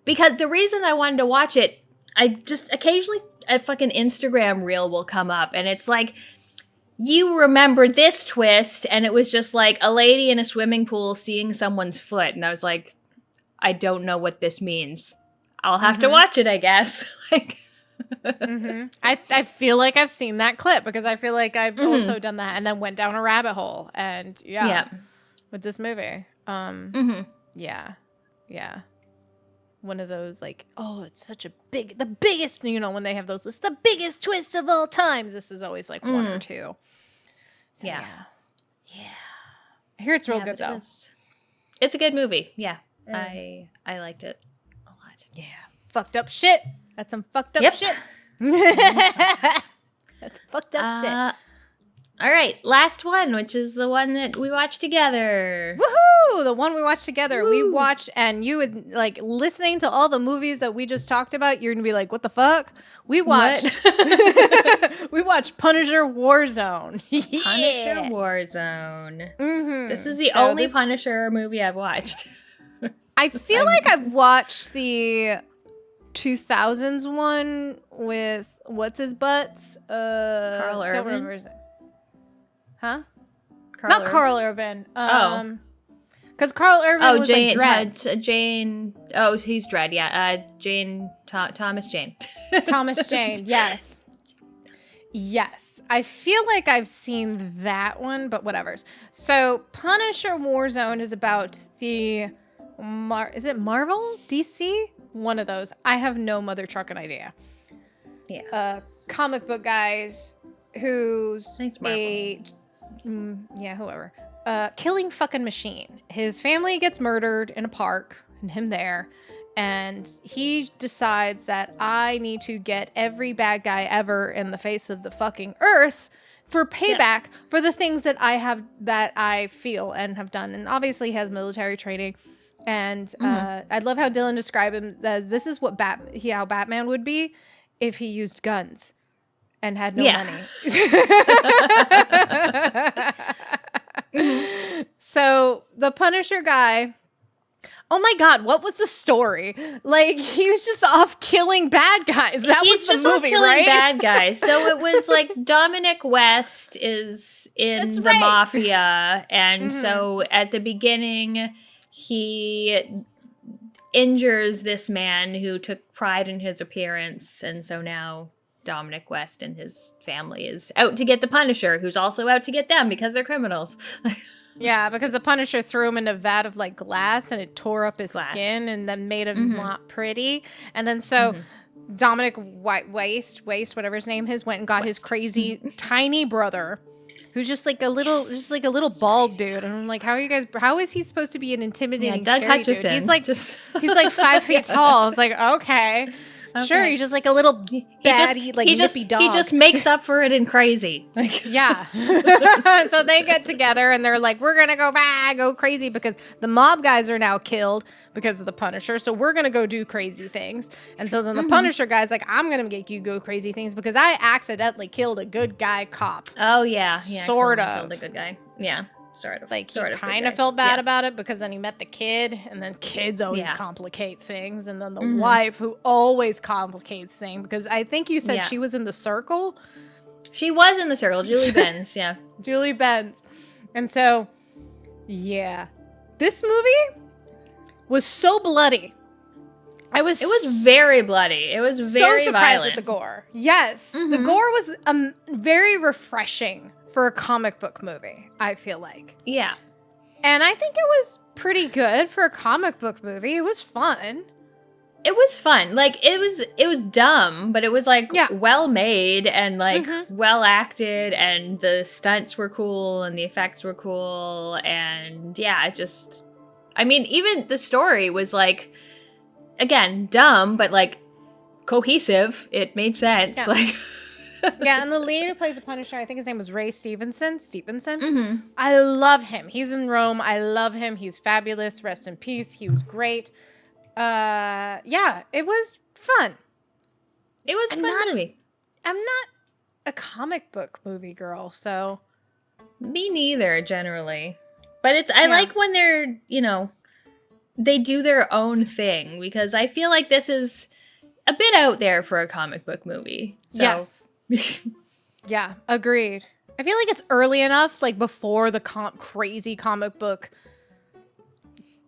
because the reason I wanted to watch it, I just occasionally a fucking Instagram reel will come up and it's like, you remember this twist, and it was just like a lady in a swimming pool seeing someone's foot, and I was like, I don't know what this means. I'll have to watch it, I guess. Like, I feel like I've seen that clip because I feel like I've also done that and then went down a rabbit hole, and with this movie, yeah, one of those like, oh, it's such a the biggest, you know, when they have those lists, the biggest twist of all time. This is always like one or two. So, yeah. I hear it's real good though. It's a good movie. Yeah, I liked it a lot. Yeah, fucked up shit. That's some fucked up shit. That's fucked up shit. All right, last one, which is the one that we watched together. Woohoo! The one we watched together. Woo. We watched, and you would, like, listening to all the movies that we just talked about, you're going to be like, what the fuck? We watched, we watched Punisher Warzone. Punisher Warzone. This is the only Punisher movie I've watched. I feel like I've watched the 2000s one with, what's his butts? Carl Urban? Don't remember his name. Huh? Carl Urban. Because Carl Urban was Jane, like Dredd. Jane. Oh, he's Dredd. Yeah. Thomas Jane. Thomas Jane. Yes. Yes. I feel like I've seen that one, but whatever's. So Punisher Warzone is about the is it Marvel? DC? One of those. I have no mother trucking idea. Yeah. Comic book guys who's whoever. Killing fucking machine. His family gets murdered in a park, and him there, and he decides that I need to get every bad guy ever in the face of the fucking earth for payback for the things that I feel and have done. And obviously he has military training. And I love how Dylan described him as this is what how Batman would be if he used guns and had no money. So the Punisher guy, oh my God, what was the story? Like, he was just off killing bad guys. That was the movie, right? Bad guys. So it was like Dominic West is in the mafia. And so at the beginning, he injures this man who took pride in his appearance. And so now Dominic West and his family is out to get the Punisher, who's also out to get them because they're criminals. Yeah, because the Punisher threw him in a vat of like glass and it tore up his skin and then made him not pretty. And then so Dominic Waste, whatever his name is, went and got his crazy tiny brother, who's just like a little bald dude. And I'm like, how is he supposed to be an intimidating Doug scary Hutchison. Dude? He's like 5 feet tall. I was like, okay. Sure, he's just like a little baddie, nippy dog. He just makes up for it in crazy. Like, yeah. So they get together and they're like, we're going to go crazy because the mob guys are now killed because of the Punisher. So we're going to go do crazy things. And so then the Punisher guy's like, I'm going to make you go crazy things because I accidentally killed a good guy cop. Oh, yeah. He sort of. Killed a good guy. Yeah. Sort of. Like, he kind of felt bad about it because then he met the kid, and then kids always complicate things. And then the wife, who always complicates things, because I think you said she was in the circle. She was in the circle. Julie Benz, Julie Benz. And so, this movie was so bloody. It was very bloody. It was very so surprised violent. At the gore. Yes. The gore was very refreshing for a comic book movie, I feel like. Yeah. And I think it was pretty good for a comic book movie. It was fun. It was fun. Like, it was dumb, but it was like well made and like well acted, and the stunts were cool and the effects were cool, and I mean, even the story was like, again, dumb, but like cohesive. It made sense. Yeah. Like, Yeah, and the lead who plays the Punisher, I think his name was Ray Stevenson. Mm-hmm. I love him. He's in Rome. I love him. He's fabulous. Rest in peace. He was great. Yeah, it was fun. It was a fun movie. I'm not a comic book movie girl, so. Me neither, generally. But I like when they're, they do their own thing, because I feel like this is a bit out there for a comic book movie. So. Yes. Yeah, agreed. I feel like it's early enough, like before the crazy comic book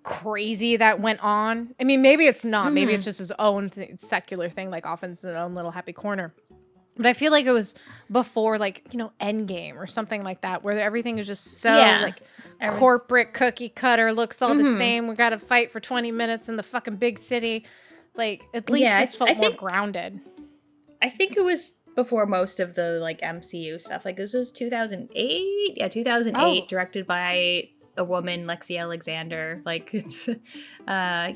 crazy that went on. I mean, maybe it's not. Maybe it's just his own secular thing, like off in his own little happy corner. But I feel like it was before, like, Endgame or something like that, where everything is just so, corporate cookie cutter, looks all the same. We got to fight for 20 minutes in the fucking big city. Like, at least this felt more grounded. I think it was before most of the, like, MCU stuff. Like, this was 2008? Yeah, 2008, directed by a woman, Lexi Alexander. Like, it's, I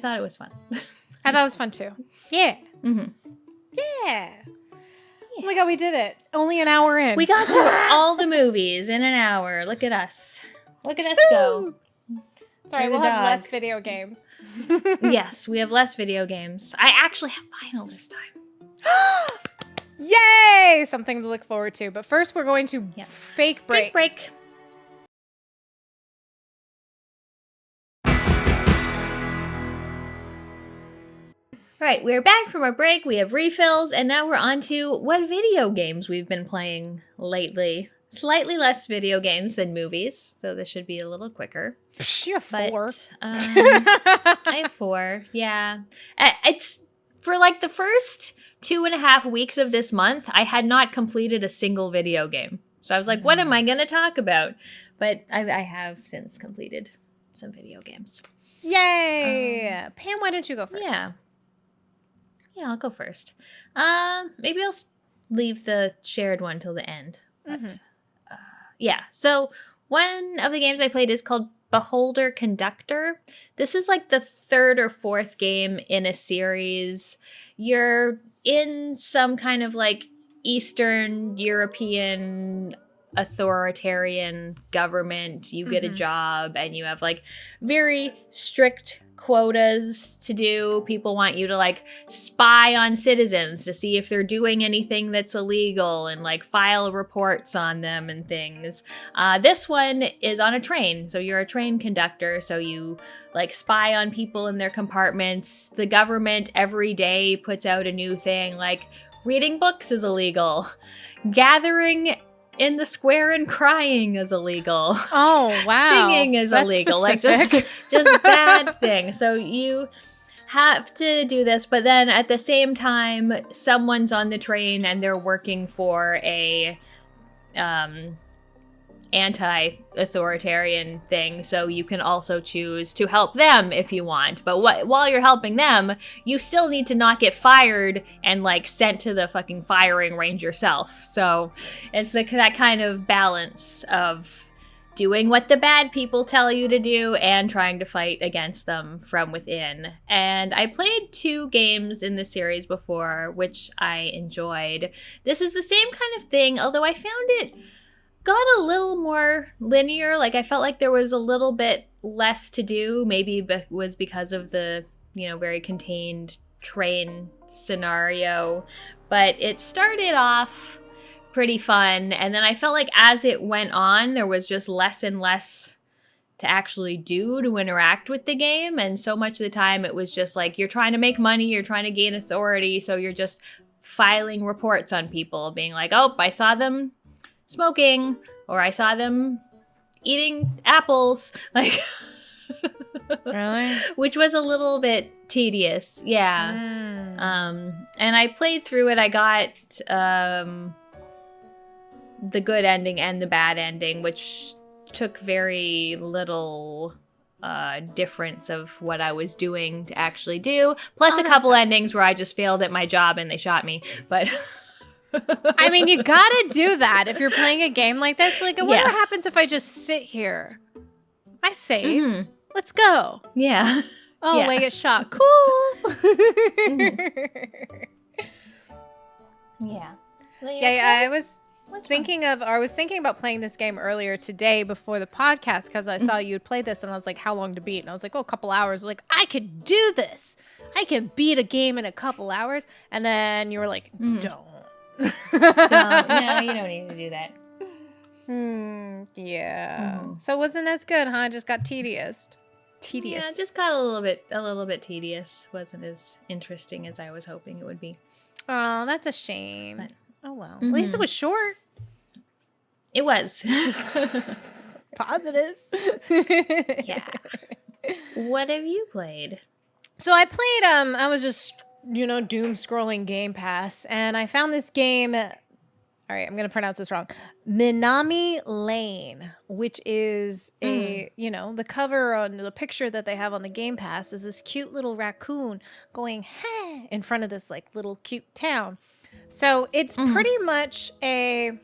thought it was fun. I thought it was fun, too. Yeah. Mm-hmm. Yeah. Oh my god, we did it. Only an hour in. We got through all the movies in an hour. Look at us. Look at us go. Sorry, we'll have less video games. Yes, we have less video games. I actually have Vinyl this time. Yay! Something to look forward to. But first, we're going to fake break. Fake break. Right, we're back from our break. We have refills, and now we're on to what video games we've been playing lately. Slightly less video games than movies, so this should be a little quicker. You have 4. I have 4, yeah. It's for like the first 2.5 weeks of this month, I had not completed a single video game. So I was like, what am I going to talk about? But I have since completed some video games. Yay! Pam, why don't you go first? Yeah, I'll go first. Maybe I'll leave the shared one till the end. But, so one of the games I played is called Beholder Conductor. This is like the 3rd or 4th game in a series. You're in some kind of like Eastern European authoritarian government. You get a job and you have like very strict quotas to do. People want you to like spy on citizens to see if they're doing anything that's illegal and like file reports on them and things. This one is on a train. So you're a train conductor. So you like spy on people in their compartments. The government every day puts out a new thing, like reading books is illegal. Gathering in the square and crying is illegal. Oh, wow. Singing is That's illegal. specific. Like just bad things. So you have to do this, but then at the same time, someone's on the train and they're working for a anti-authoritarian thing, so you can also choose to help them if you want. But while you're helping them, you still need to not get fired and like sent to the fucking firing range yourself. So it's that kind of balance of doing what the bad people tell you to do and trying to fight against them from within. And I played 2 games in the series before, which I enjoyed. This is the same kind of thing, although I found it got a little more linear. Like I felt like there was a little bit less to do. Maybe it was because of the, very contained train scenario. But it started off pretty fun. And then I felt like as it went on, there was just less and less to actually do to interact with the game. And so much of the time it was just like, you're trying to make money, you're trying to gain authority. So you're just filing reports on people, being like, oh, I saw them smoking, or I saw them eating apples, like Really? Which was a little bit tedious. Yeah. And I played through it. I got the good ending and the bad ending, which took very little difference of what I was doing to actually do. Plus a couple endings where I just failed at my job and they shot me. But I mean, you gotta do that if you're playing a game like this. Like, what happens if I just sit here? I saved. Let's go. Yeah. Oh, I get shot. Cool. Yeah. Yeah, I was thinking about playing this game earlier today before the podcast because I saw you had played this and I was like, how long to beat? And I was like, oh, a couple hours. Like, I could do this. I can beat a game in a couple hours. And then you were like, don't. Don't. No, you don't need to do that. Yeah. So it wasn't as good, huh? It just got tedious. Yeah, it just got a little bit tedious. Wasn't as interesting as I was hoping it would be. Oh, that's a shame. But, oh well. At least it was short. It was. Positives. Yeah. What have you played? So I played I was just, doom scrolling Game Pass and I found this game. All right, I'm going to pronounce this wrong. Minami Lane, which is the cover on the picture that they have on the Game Pass is this cute little raccoon going hey in front of this like little cute town. So it's pretty much a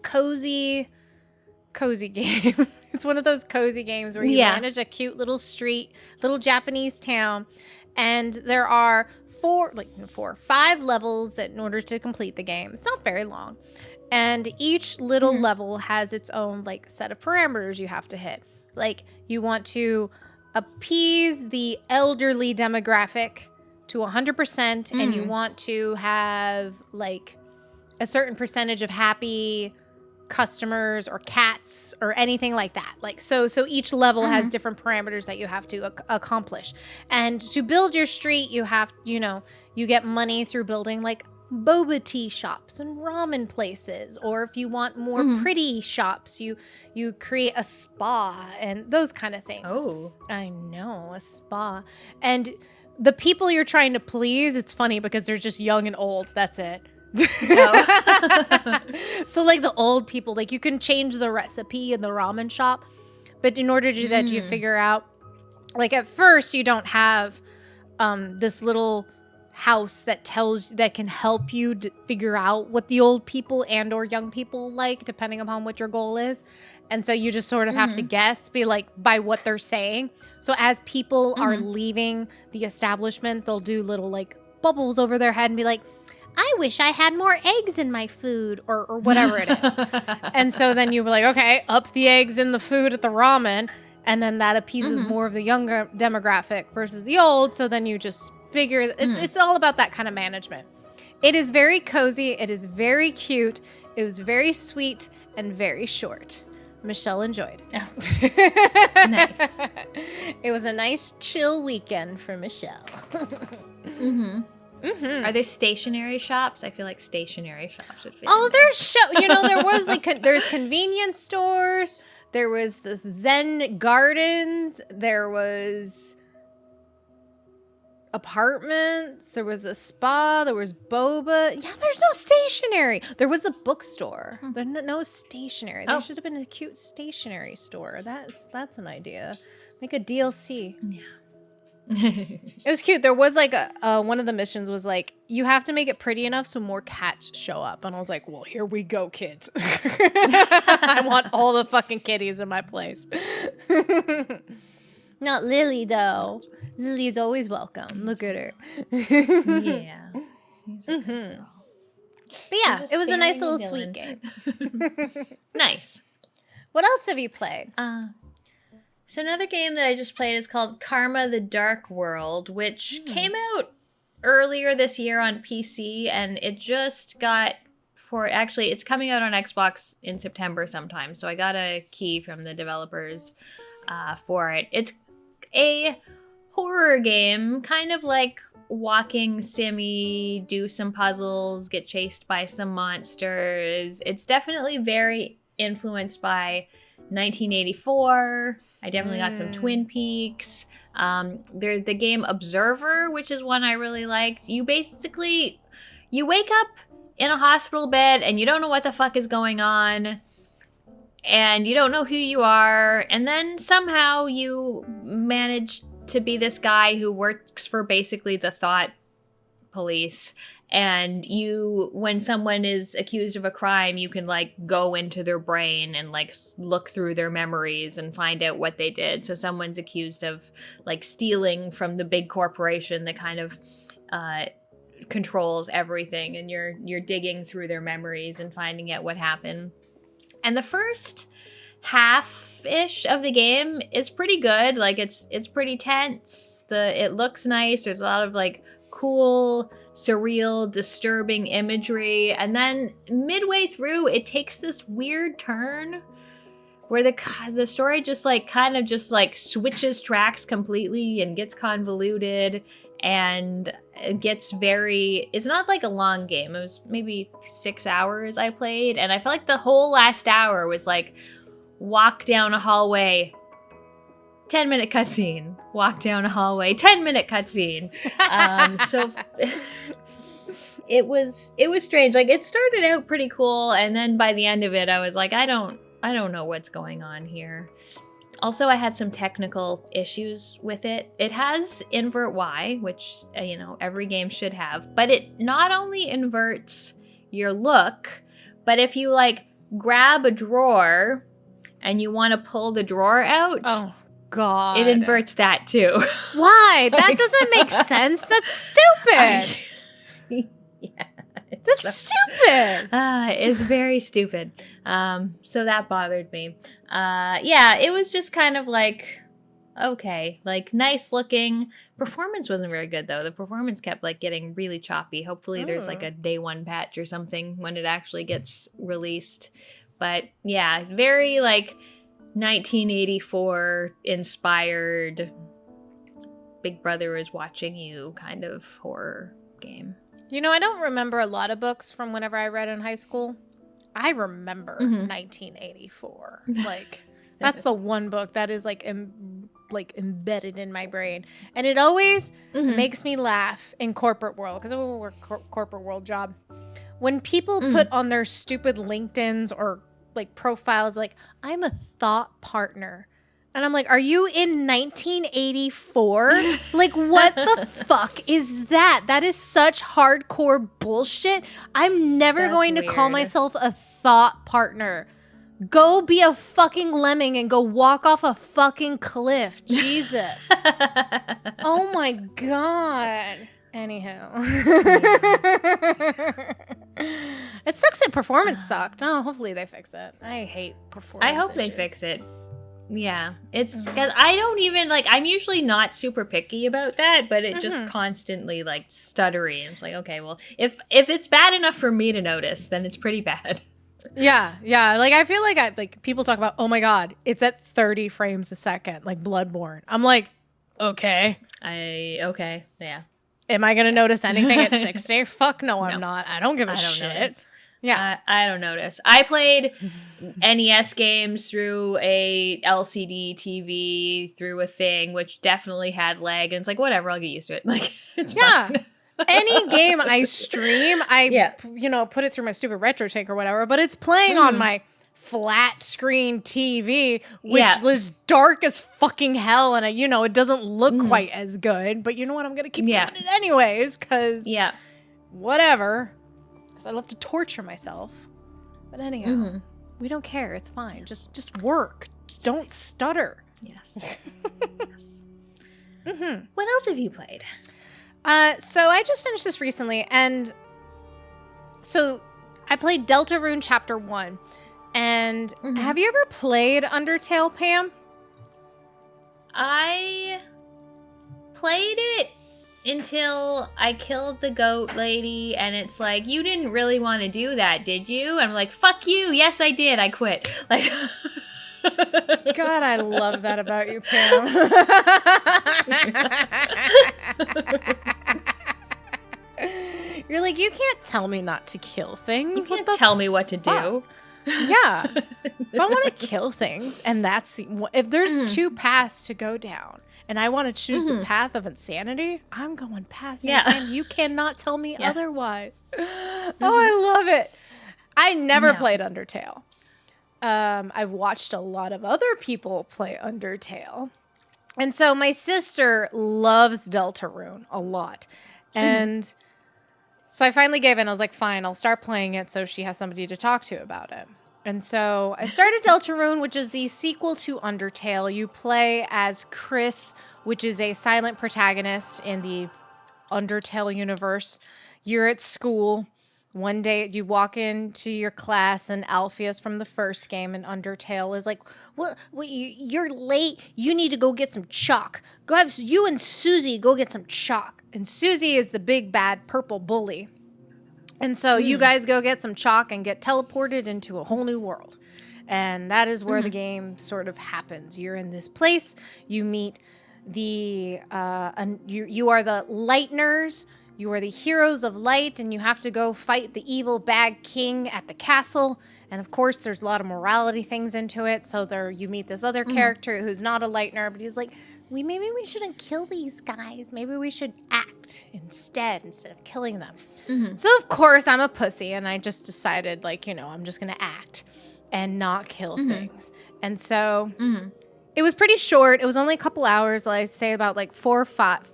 cozy game. It's one of those cozy games where you manage a cute little street, little Japanese town. And there are 5 levels that in order to complete the game. It's not very long. And each little level has its own like set of parameters you have to hit. Like you want to appease the elderly demographic to 100% and you want to have like a certain percentage of happy customers or cats or anything like that. Like so each level has different parameters that you have to accomplish. And to build your street, you have, you get money through building like boba tea shops and ramen places, or if you want more pretty shops, you create a spa and those kind of things. Oh, I know, a spa. And the people you're trying to please, it's funny because they're just young and old. That's it. So like the old people, like you can change the recipe in the ramen shop, but in order to do that, you figure out, like at first you don't have this little house that can help you figure out what the old people and or young people like, depending upon what your goal is. And so you just sort of have to guess, be like by what they're saying. So as people are leaving the establishment, they'll do little like bubbles over their head and be like, I wish I had more eggs in my food or whatever it is. And so then you were like, okay, up the eggs in the food at the ramen. And then that appeases more of the younger demographic versus the old. So then you just figure it's all about that kind of management. It is very cozy. It is very cute. It was very sweet and very short. Michelle enjoyed. Oh. Nice. It was a nice chill weekend for Michelle. Are there stationary shops? I feel like stationary shops would fit. Oh, there was like there's convenience stores. There was the Zen Gardens. There was apartments. There was the spa. There was boba. Yeah, there's no stationery. There was a bookstore, but no stationery. There should have been a cute stationery store. That's an idea. Make a DLC. Yeah. It was cute. There was like one of the missions was like, you have to make it pretty enough so more cats show up. And I was like, well, here we go, kids. I want all the fucking kitties in my place. Not Lily, though. Lily's always welcome. Look at her. Yeah. She's a good girl. But yeah, it was a nice little sweet game. Nice. What else have you played? So another game that I just played is called Karma: The Dark World, which came out earlier this year on PC, and it just got actually it's coming out on Xbox in September sometime. So I got a key from the developers for it. It's a horror game, kind of like walking simmy, do some puzzles, get chased by some monsters. It's definitely very influenced by 1984. I definitely got some Twin Peaks. There's the game Observer, which is one I really liked. You wake up in a hospital bed and you don't know what the fuck is going on. And you don't know who you are. And then somehow you manage to be this guy who works for basically the thought police. And when someone is accused of a crime, you can like go into their brain and like look through their memories and find out what they did. So someone's accused of like stealing from the big corporation that kind of controls everything, and you're digging through their memories and finding out what happened. And the first half-ish of the game is pretty good. Like it's pretty tense. It looks nice. There's a lot of like cool, surreal, disturbing imagery, and then midway through it takes this weird turn where the story just like kind of just like switches tracks completely and gets convoluted, and it gets it's not like a long game. It was maybe 6 hours I played, and I felt like the whole last hour was like walk down a hallway, 10-minute cutscene, walk down a hallway, 10-minute cutscene. So it was strange. Like it started out pretty cool, and then by the end of it I was like, I don't know what's going on here. Also, I had some technical issues with it. It has invert Y, which, every game should have. But it not only inverts your look, but if you, like, grab a drawer and you want to pull the drawer out, oh, God, it inverts that, too. Why? That doesn't make sense. That's stupid. Yeah. That's stupid. It's very stupid. So that bothered me. It was just kind of like, okay, like nice looking. Performance wasn't very good though. The performance kept like getting really choppy. Hopefully there's like a day one patch or something when it actually gets released. But yeah, very like 1984 inspired Big Brother is watching you kind of horror game. I don't remember a lot of books from whenever I read in high school. I remember 1984. Like, that's the one book that is like embedded in my brain, and it always makes me laugh in corporate world because I work corporate world job. When people put on their stupid LinkedIn's or like profiles, like I'm a thought partner. And I'm like, are you in 1984? Like, what the fuck is that? That is such hardcore bullshit. I'm never going to call myself a thought partner. Go be a fucking lemming and go walk off a fucking cliff. Jesus. Oh my God. Anyhow. It sucks that performance sucked. Oh, hopefully they fix it. I hate performance I hope issues. they fix it. Yeah, it's because I don't even like. I'm usually not super picky about that, but it just constantly like stuttery. I'm just like, okay, well, if it's bad enough for me to notice, then it's pretty bad. Yeah. Like I feel like people talk about, oh my God, it's at 30 frames a second, like Bloodborne. I'm like, okay, yeah. Am I gonna notice anything at 60? Fuck no, I'm not. I don't give a shit. Notice. Yeah, I don't notice. I played NES games through a LCD TV through a thing, which definitely had lag, and it's like whatever, I'll get used to it. Like it's fine. Any game I stream, I put it through my stupid retro tank or whatever, but it's playing on my flat screen TV, which is dark as fucking hell, and it doesn't look quite as good. But you know what? I'm gonna keep doing it anyways, because whatever. I love to torture myself. But anyhow, we don't care. It's fine. Just work. Just don't stutter. Yes. What else have you played? So I just finished this recently, and so I played Deltarune Chapter 1. And have you ever played Undertale, Pam? I played it until I killed the goat lady, and it's like, you didn't really want to do that, did you? I'm like, fuck you. Yes, I did. I quit. Like, God, I love that about you, Pam. You're like, you can't tell me not to kill things. You can't tell me what to do. Yeah. If I want to kill things, and if there's two paths to go down, and I want to choose the path of insanity, I'm going past insanity. You cannot tell me otherwise. Oh, I love it. I never played Undertale. I've watched a lot of other people play Undertale. And so my sister loves Deltarune a lot. And so I finally gave in. I was like, fine, I'll start playing it so she has somebody to talk to about it. And so I started Deltarune, which is the sequel to Undertale. You play as Chris, which is a silent protagonist in the Undertale universe. you're at school. One day you walk into your class and Alpheus from the first game in Undertale is like, you're late. You need to go get some chalk. You and Susie go get some chalk. And Susie is the big bad purple bully. And so you guys go get some chalk and get teleported into a whole new world. And that is where the game sort of happens. You're in this place. You meet you are the Lighteners. You are the heroes of light, and you have to go fight the evil bad king at the castle. And of course, there's a lot of morality things into it. So you meet this other character who's not a Lightener, but he's like, maybe we shouldn't kill these guys. Maybe we should act instead of killing them. So of course, I'm a pussy, and I just decided, I'm just gonna act and not kill things. And so it was pretty short. It was only a couple hours. I'd say about 4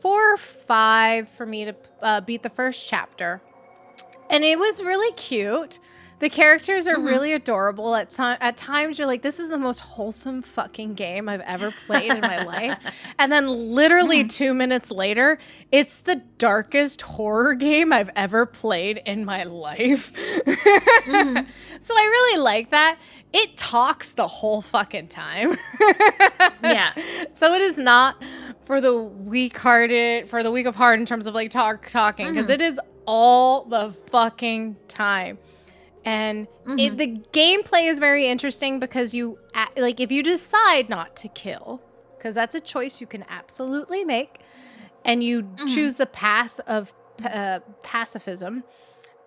or 5 for me to beat the first chapter. And it was really cute. The characters are really adorable. At times, you're like, this is the most wholesome fucking game I've ever played in my life. And then literally 2 minutes later, it's the darkest horror game I've ever played in my life. So I really like that. It talks the whole fucking time. Yeah. So it is not for the weak of heart in terms of talking, because it is all the fucking time. And the gameplay is very interesting because if you decide not to kill, because that's a choice you can absolutely make, and you choose the path of pacifism,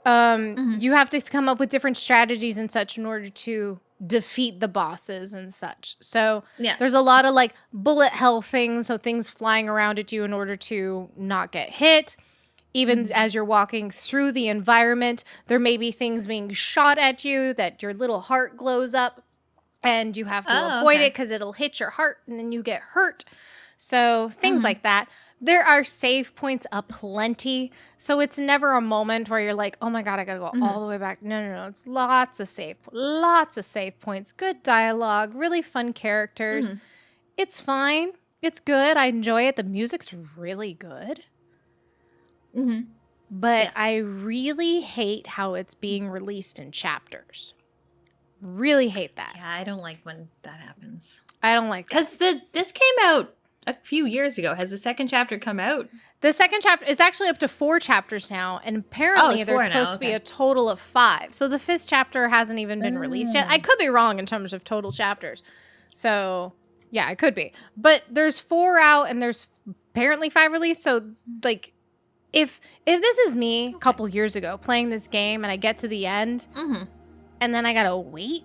you have to come up with different strategies and such in order to defeat the bosses and such. So there's a lot of bullet hell things, so things flying around at you in order to not get hit. Even as you're walking through the environment, there may be things being shot at you that your little heart glows up, and you have to avoid it because it'll hit your heart and then you get hurt. So things like that. There are save points aplenty. So it's never a moment where you're like, oh my God, I got to go all the way back. No. It's lots of save points. Good dialogue. Really fun characters. It's fine. It's good. I enjoy it. The music's really good. But I really hate how it's being released in chapters. Really hate that. Yeah, I don't like when that happens. I don't like that. Because this came out a few years ago. Has the second chapter come out? The second chapter is actually up to 4 chapters now, and apparently there's supposed to be a total of 5. So the 5th chapter hasn't even been released yet. I could be wrong in terms of total chapters. So yeah, I could be. But there's 4 out, and there's apparently 5 released. So if this is me a couple years ago playing this game and I get to the end and then I gotta wait.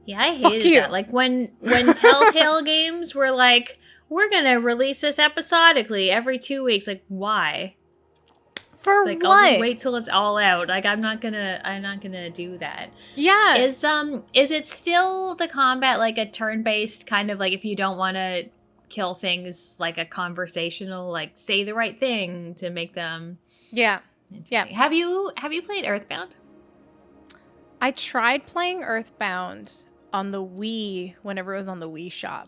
Yeah, I hated that. Like when Telltale games were like, we're gonna release this episodically every 2 weeks. Like, why? For what? I'll just wait till it's all out. Like, I'm not gonna do that. Yeah. Is it still the combat like a turn-based kind of if you don't want to kill things, a conversational, say the right thing to make them interesting? Have you played Earthbound? I tried playing Earthbound on the Wii whenever it was on the Wii shop.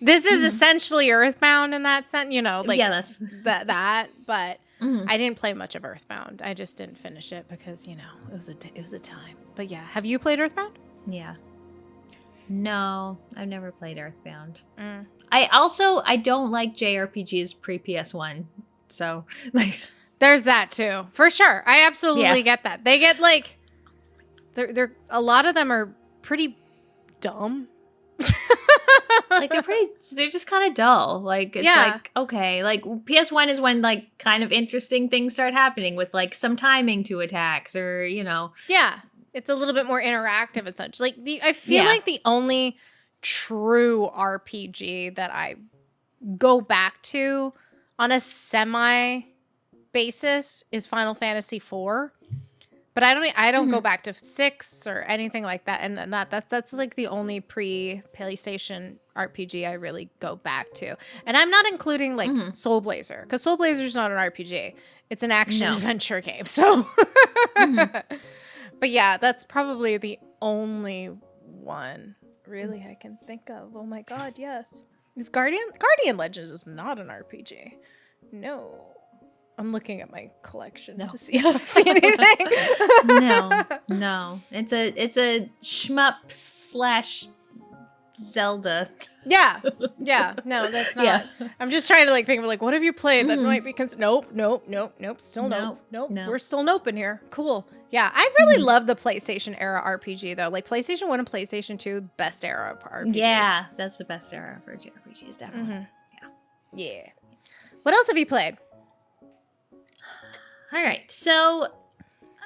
This is essentially Earthbound in that sense, that's that, but I didn't play much of Earthbound. I just didn't finish it because, it was a time. But yeah, have you played Earthbound? Yeah. No, I've never played Earthbound. I don't like JRPGs pre-PS1. So, there's that too. For sure. I absolutely get that. They get they're a lot of them are pretty dumb. They're just kind of dull. Okay. PS1 is when kind of interesting things start happening with some timing to attacks or, Yeah. It's a little bit more interactive and such. I feel like the only true RPG that I go back to on a semi basis is Final Fantasy IV. But I don't go back to 6 or anything like that. And that's the only pre-PlayStation RPG I really go back to. And I'm not including Soul Blazer, because Soul Blazer is not an RPG. It's an action adventure game. So But yeah, that's probably the only one really I can think of. Oh my God, yes. Is Guardian Legends is not an RPG. No. I'm looking at my collection No. to see if I see anything. No. It's a shmup / Zelda. Yeah. No, that's not. Yeah. I'm just trying to like think of like, what have you played that might be nope. Still nope. No. We're still nope in here. Cool. Yeah, I really love the PlayStation era RPG though. Like PlayStation 1 and PlayStation 2, best era of RPGs. Yeah, that's the best era for JRPGs, definitely. Yeah. What else have you played? All right, so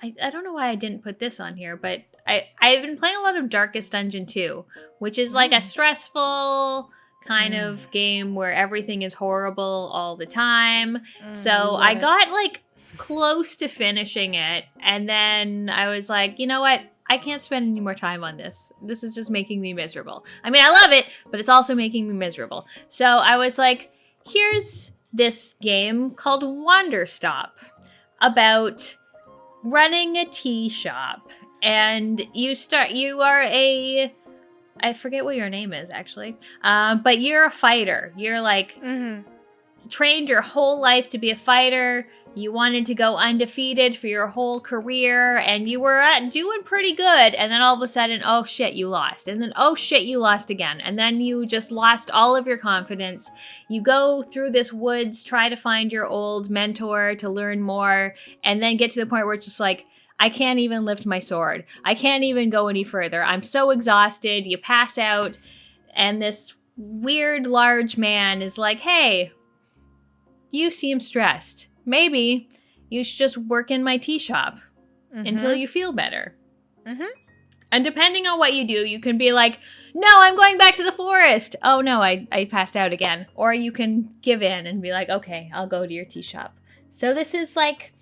I don't know why I didn't put this on here, but I've been playing a lot of Darkest Dungeon 2, which is like a stressful kind of game where everything is horrible all the time. So I got like close to finishing it, and then I was like, you know what? I can't spend any more time on this. This is just making me miserable. I mean, I love it, but it's also making me miserable. So I was like, here's this game called Wanderstop about running a tea shop. And you are I forget what your name is actually, but you're a fighter. You're like trained your whole life to be a fighter. You wanted to go undefeated for your whole career, and you were doing pretty good. And then all of a sudden, oh shit, you lost. And then, oh shit, you lost again. And then you just lost all of your confidence. You go through this woods, try to find your old mentor to learn more, and then get to the point where it's just like, I can't even lift my sword. I can't even go any further. I'm so exhausted. You pass out, and this weird large man is like, hey, you seem stressed. Maybe you should just work in my tea shop until you feel better. And depending on what you do, you can be like, no, I'm going back to the forest. Oh, no, I passed out again. Or you can give in and be like, okay, I'll go to your tea shop. So this is like,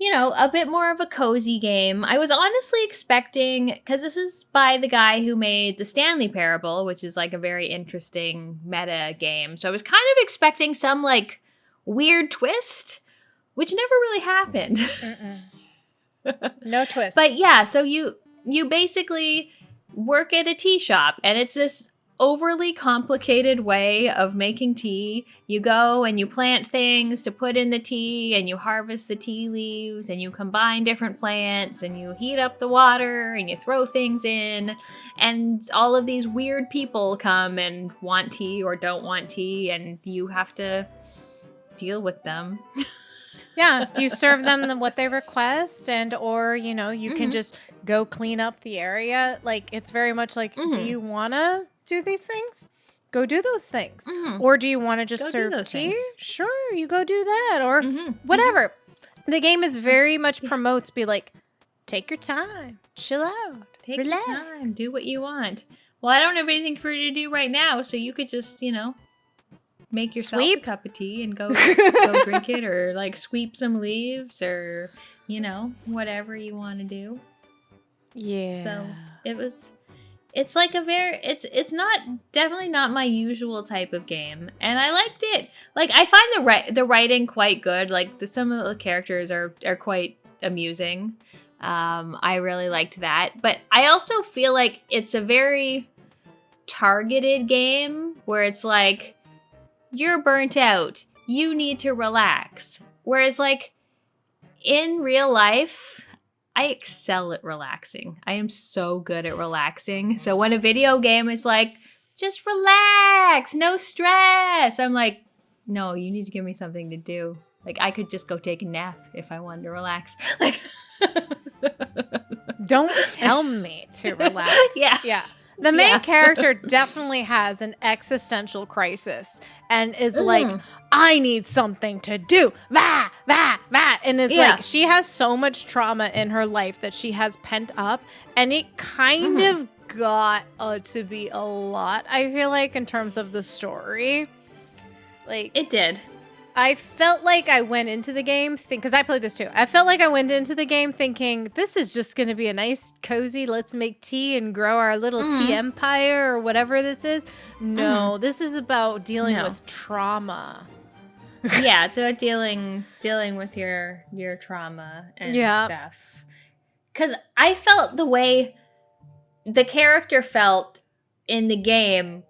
you know, a bit more of a cozy game. I was honestly expecting, because this is by the guy who made the Stanley Parable, which is like a very interesting meta game. So I was kind of expecting some like weird twist, which never really happened. No twist. But yeah, so you basically work at a tea shop, and it's this overly complicated way of making tea. You go and you plant things to put in the tea, and you harvest the tea leaves, and you combine different plants, and you heat up the water, and you throw things in, and all of these weird people come and want tea or don't want tea, and you have to deal with them. Yeah, you serve them what they request, and or you know, you can just go clean up the area. Like it's very much like, do you want to do these things? Go do those things. Or do you want to just serve tea? Things. Sure, you go do that, or whatever. The game is very much promotes be like, take your time, chill out, relax. Your time, do what you want. Well, I don't have anything for you to do right now, so you could just, you know, make yourself a cup of tea and go drink it, or like sweep some leaves, or you know, whatever you want to do. Yeah. So it's like it's not definitely not my usual type of game, and I liked it. Like I find the writing quite good. Like some of the characters are quite amusing. I really liked that, but I also feel like it's a very targeted game where it's like, you're burnt out, you need to relax. Whereas like in real life, I excel at relaxing. I am so good at relaxing. So when a video game is like, just relax, no stress, I'm like, no, you need to give me something to do. Like I could just go take a nap if I wanted to relax. Like don't tell me to relax. Yeah. The main character definitely has an existential crisis and is like, I need something to do. And it's like, she has so much trauma in her life that she has pent up, and it kind of got to be a lot, I feel like, in terms of the story. Like it did. I felt like I went into the game because I played this too. I felt like I went into the game thinking this is just going to be a nice, cozy, let's make tea and grow our little tea empire or whatever this is. No, this is about dealing with trauma. Yeah, it's about dealing with your trauma and stuff. Because I felt the way the character felt in the game.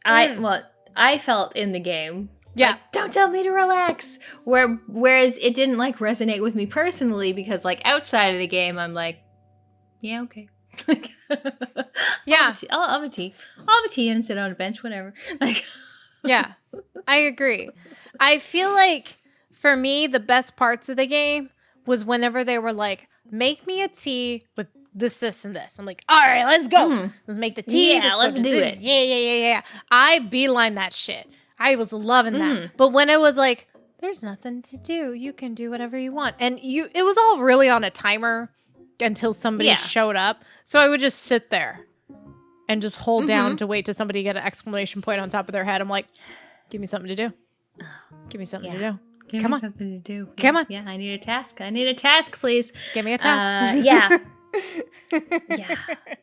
I felt in the game Yeah. Like, don't tell me to relax. Whereas it didn't like resonate with me personally because like outside of the game, I'm like, yeah, okay. Yeah. I'll have a tea. I'll have a tea and sit on a bench, whatever. Like, Yeah, I agree. I feel like for me, the best parts of the game was whenever they were like, make me a tea with this, and this. I'm like, all right, let's go. Let's make the tea. Yeah, let's do it. Yeah. I beeline that shit. I was loving that. But when it was like, there's nothing to do. You can do whatever you want. And it was all really on a timer until somebody showed up. So I would just sit there and just hold down to wait till somebody get an exclamation point on top of their head. I'm like, give me something to do. Give me something to do. Give Come me on. something to do. Come on. Yeah, I need a task. I need a task, please. Give me a task.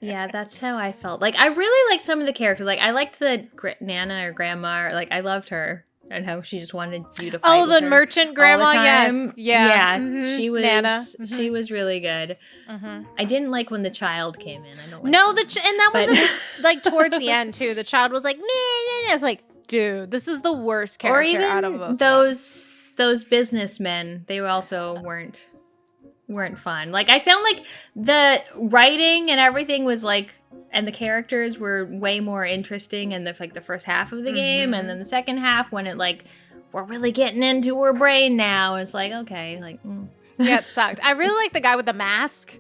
Yeah, that's how I felt. Like, I really liked some of the characters. Like, I liked the Nana or Grandma. Like, I loved her and how she just wanted you to fight with the her merchant grandma. all the time. Yes. Yeah. She was Nana. She was really good. I didn't like when the child came in. I don't like No, and that was like towards the end too. The child was like, nah. It's like, dude, this is the worst character or even out of those. Those businessmen. They also weren't fun. Like, I found like the writing and everything was like, and the characters were way more interesting in the first half of the game, and then the second half when it like we're really getting into her brain now. It's like, okay, like yeah, it sucked. I really like the guy with the mask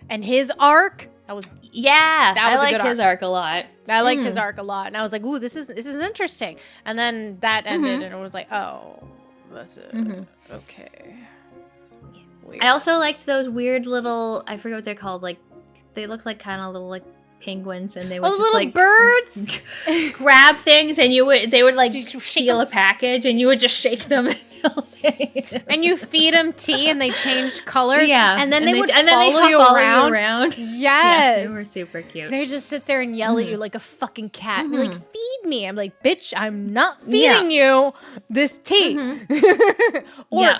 and his arc. That was I liked his arc a lot. I liked his arc a lot, and I was like, ooh, this is interesting. And then that ended, and it was like, oh, that's it. Okay. Weird. I also liked those weird little, I forget what they're called, like, they look like kind of little, like, penguins, and they would just, little like, birds grab things, and they would, like, steal a package, and you would just shake them until they... And you feed them tea, and they changed colors, yeah. and then they would follow you around. Yes. Yeah, they were super cute. They just sit there and yell at you like a fucking cat. Be like, feed me. I'm like, bitch, I'm not feeding you this tea. Or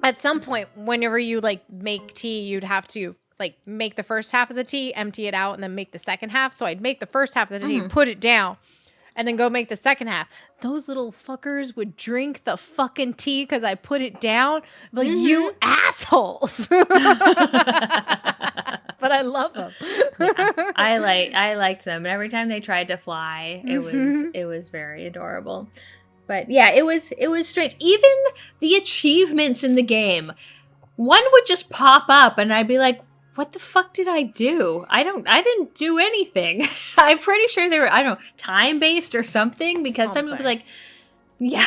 at some point, whenever you like make tea, you'd have to like make the first half of the tea, empty it out, and then make the second half. So I'd make the first half of the tea, put it down, and then go make the second half. Those little fuckers would drink the fucking tea because I put it down. Like, you assholes. But I love them. Yeah, I liked them. And every time they tried to fly, it was very adorable. But yeah, it was strange. Even the achievements in the game, one would just pop up and I'd be like, what the fuck did I do? I didn't do anything. I'm pretty sure they were, I don't know, time-based or something, because some people be like, yeah.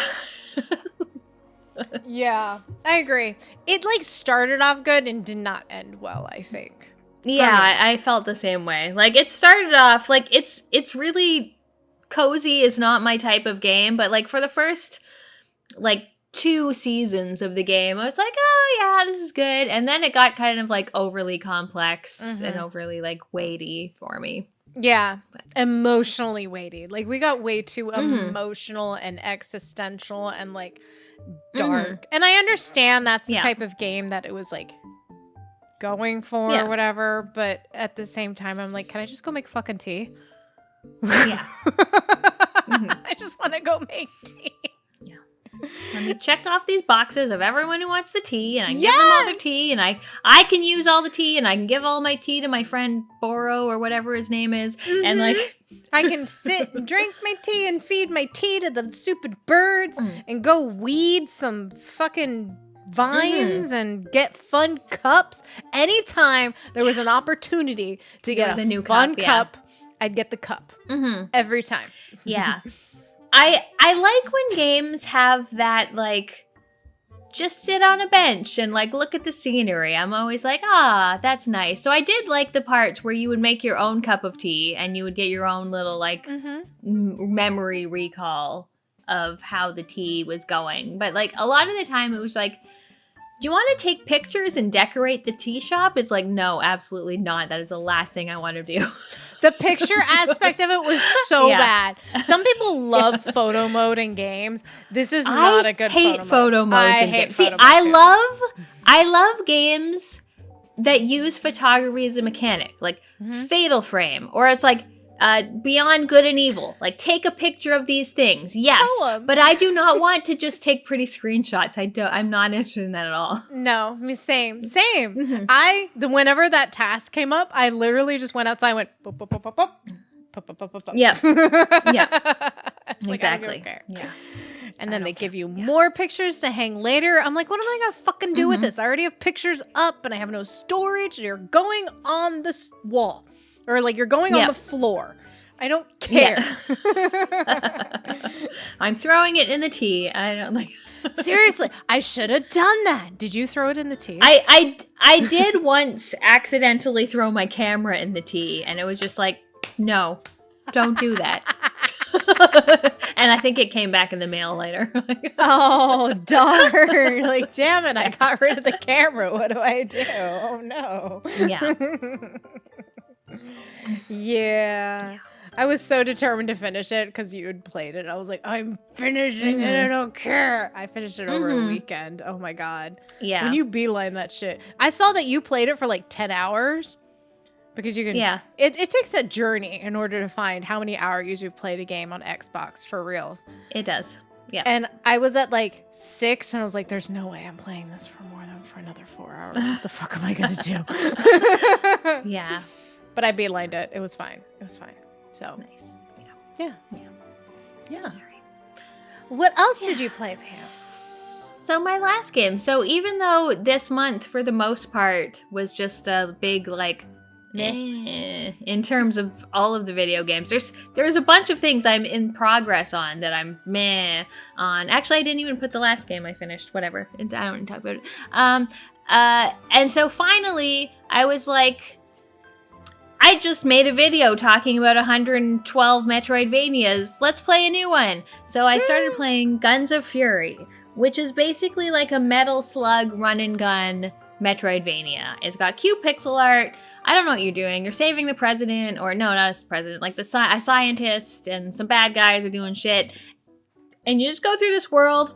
Yeah, I agree. It like started off good and did not end well, I think. Yeah, I felt the same way. Like, it started off, like, it's really cozy is not my type of game, but like for the first like 2 seasons of the game, I was like, oh yeah, this is good. And then it got kind of like overly complex and overly like weighty for me. Yeah, emotionally weighty. Like, we got way too emotional and existential and like dark. And I understand that's the type of game that it was like going for or whatever, but at the same time, I'm like, can I just go make fucking tea? Yeah. I just want to go make tea. Yeah. Let me check off these boxes of everyone who wants the tea, and I give them all their tea, and I can use all the tea, and I can give all my tea to my friend Boro or whatever his name is, and like I can sit and drink my tea and feed my tea to the stupid birds and go weed some fucking vines and get fun cups. Anytime there was an opportunity to get a new fun cup, I'd get the cup every time. Yeah. I like when games have that, like, just sit on a bench and, like, look at the scenery. I'm always like, that's nice. So I did like the parts where you would make your own cup of tea and you would get your own little, like, memory recall of how the tea was going. But, like, a lot of the time it was like, do you want to take pictures and decorate the tea shop? It's like, no, absolutely not. That is the last thing I want to do. The picture aspect of it was so bad. Some people love photo mode in games. This is not a good photo mode. I hate games. See, I love games that use photography as a mechanic, like Fatal Frame, or it's like beyond good and evil. Like, take a picture of these things. Yes, but I do not want to just take pretty screenshots. I'm not interested in that at all. No, me same. Mm-hmm. Whenever that task came up, I literally just went outside and went boop, boop, boop, boop, boop. Yeah. Yeah. Exactly. Yeah. And then they give you more pictures to hang later. I'm like, what am I going to fucking do with this? I already have pictures up and I have no storage. You're going on this wall. Or like you're going on the floor. I don't care. Yeah. I'm throwing it in the tea. I don't like. Seriously, I should have done that. Did you throw it in the tea? I did once accidentally throw my camera in the tea, and it was just like, no, don't do that. And I think it came back in the mail later. Oh, darn. Like, damn it, I got rid of the camera. What do I do? Oh, no. Yeah. Yeah. I was so determined to finish it because you had played it. I was like, I'm finishing it. I don't care. I finished it over a weekend. Oh, my God. Yeah. When you beeline that shit. I saw that you played it for like 10 hours. Because you can, it takes a journey in order to find how many hours you've played a game on Xbox for reals. It does. Yeah. And I was at like 6 and I was like, there's no way I'm playing this for another 4 hours. What the fuck am I going to do? Yeah. But I beelined it. It was fine. So nice. Yeah. Sorry. What else did you play, Pam? So my last game. So even though this month, for the most part, was just a big like, in terms of all of the video games, there's a bunch of things I'm in progress on that I'm meh on. Actually, I didn't even put the last game I finished. Whatever. I don't want to talk about it. And so finally, I was like, I just made a video talking about 112 Metroidvanias. Let's play a new one. So I started playing Guns of Fury, which is basically like a Metal Slug run and gun Metroidvania. It's got cute pixel art. I don't know what you're doing. You're saving the president, or no, not as the president, like a scientist, and some bad guys are doing shit. And you just go through this world.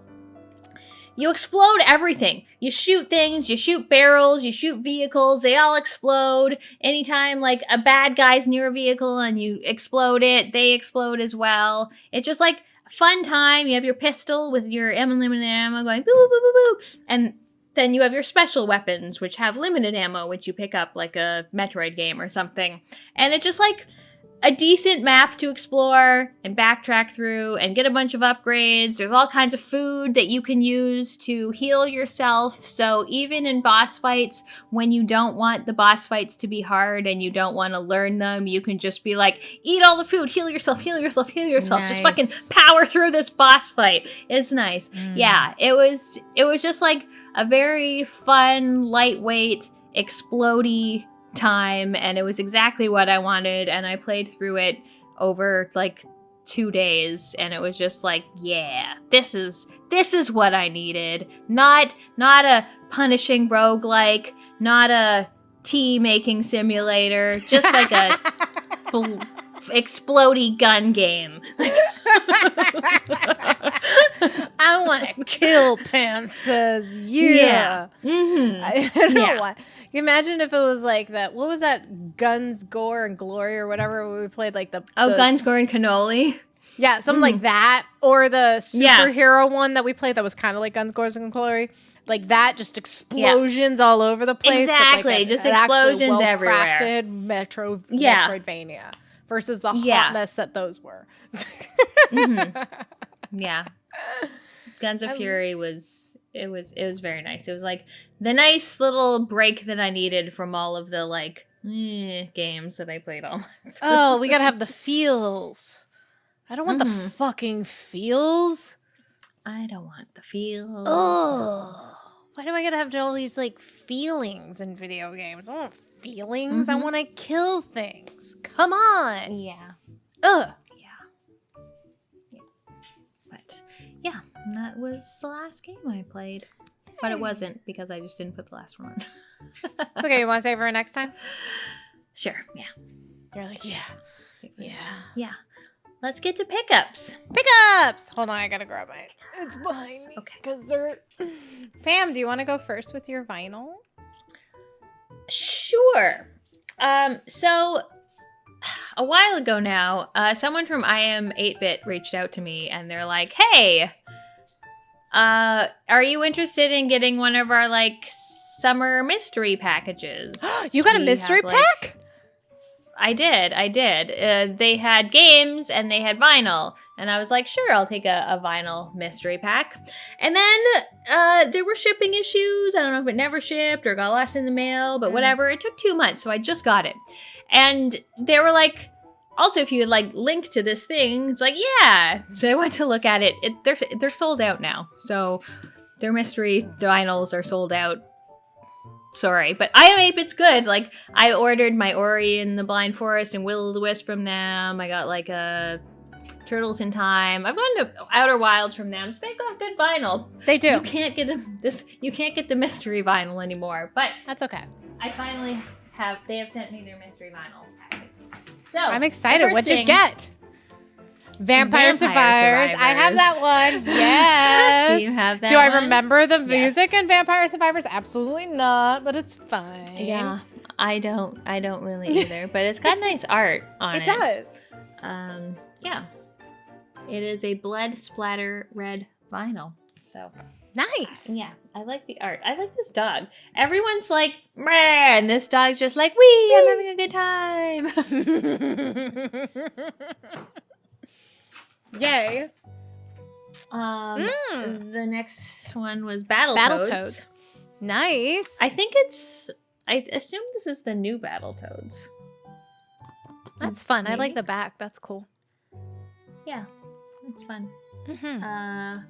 You explode everything. You shoot things, you shoot barrels, you shoot vehicles, they all explode. Anytime like a bad guy's near a vehicle and you explode it, they explode as well. It's just like a fun time. You have your pistol with your unlimited ammo going boo boo boo boo boo. And then you have your special weapons, which have limited ammo, which you pick up like a Metroid game or something. And it's just like a decent map to explore and backtrack through and get a bunch of upgrades. There's all kinds of food that you can use to heal yourself. So even in boss fights, when you don't want the boss fights to be hard and you don't want to learn them, you can just be like, eat all the food, heal yourself, heal yourself, heal yourself. Nice. Just fucking power through this boss fight. It's nice. Yeah, it was just like a very fun, lightweight, explodey time, and it was exactly what I wanted, and I played through it over like 2 days, and it was just like, yeah, this is what I needed. Not a punishing roguelike, not a tea making simulator, just like a explodey gun game. I want to kill Pam says, yeah. I don't know why. Imagine if it was like that. What was that? Guns, Gore, and Glory, or whatever. Where we played like the Guns, Gore, and Cannoli. Yeah, something like that, or the superhero one that we played that was kind of like Guns, Gore, and Glory. Like that, just explosions all over the place. Exactly, but like just explosions everywhere. Metroidvania versus the hot mess that those were. Yeah, Guns of Fury was. It was very nice. It was like the nice little break that I needed from all of the like games that I played all month. Oh, we gotta have the feels. I don't want the fucking feels. I don't want the feels. Oh, why do I gotta have all these like feelings in video games? I don't want feelings. I want to kill things. Come on. Yeah. Ugh. But yeah, that was the last game I played. But it wasn't, because I just didn't put the last one on. It's okay. You want to save for next time? Sure. Yeah. You're like, yeah. Yeah. Let's get to pickups. Pickups! Hold on, I gotta grab mine. It's behind me. Okay. Because they're... Pam, do you want to go first with your vinyl? Sure. So a while ago now, someone from I Am 8-Bit reached out to me, and they're like, "Hey, are you interested in getting one of our like summer mystery packages?" You got a mystery pack? I did. They had games and they had vinyl. And I was like, sure, I'll take a vinyl mystery pack. And then there were shipping issues. I don't know if it never shipped or got lost in the mail, but whatever. It took 2 months, so I just got it. And they were like, also, if you would like link to this thing, it's like, yeah. So I went to look at it. They're sold out now. So their mystery vinyls are sold out. Sorry, but I Am 8-Bit's good. Like, I ordered my Ori and the Blind Forest and Will o' the Wisp from them. I got like a Turtles in Time. I've gone to Outer Wilds from them. So they got good vinyl. They do. You can't get You can't get the mystery vinyl anymore. But that's okay. I finally have. They have sent me their mystery vinyl package. So I'm excited. What'd you get? Vampire Survivors. I have that one. Yes. Do you have that Do I one? remember the music in Vampire Survivors? Absolutely not, but it's fine. Yeah, I don't really either, but it's got nice art on it. It does. Yeah. It is a blood splatter red vinyl. So nice. Yeah, I like the art. I like this dog. Everyone's like, meh, and this dog's just like, wee, I'm having a good time. Yay. The next one was Battletoads. Battletoads. Nice. I assume this is the new Battletoads. That's fun. Maybe? I like the back. That's cool. Yeah, it's fun. Mm-hmm.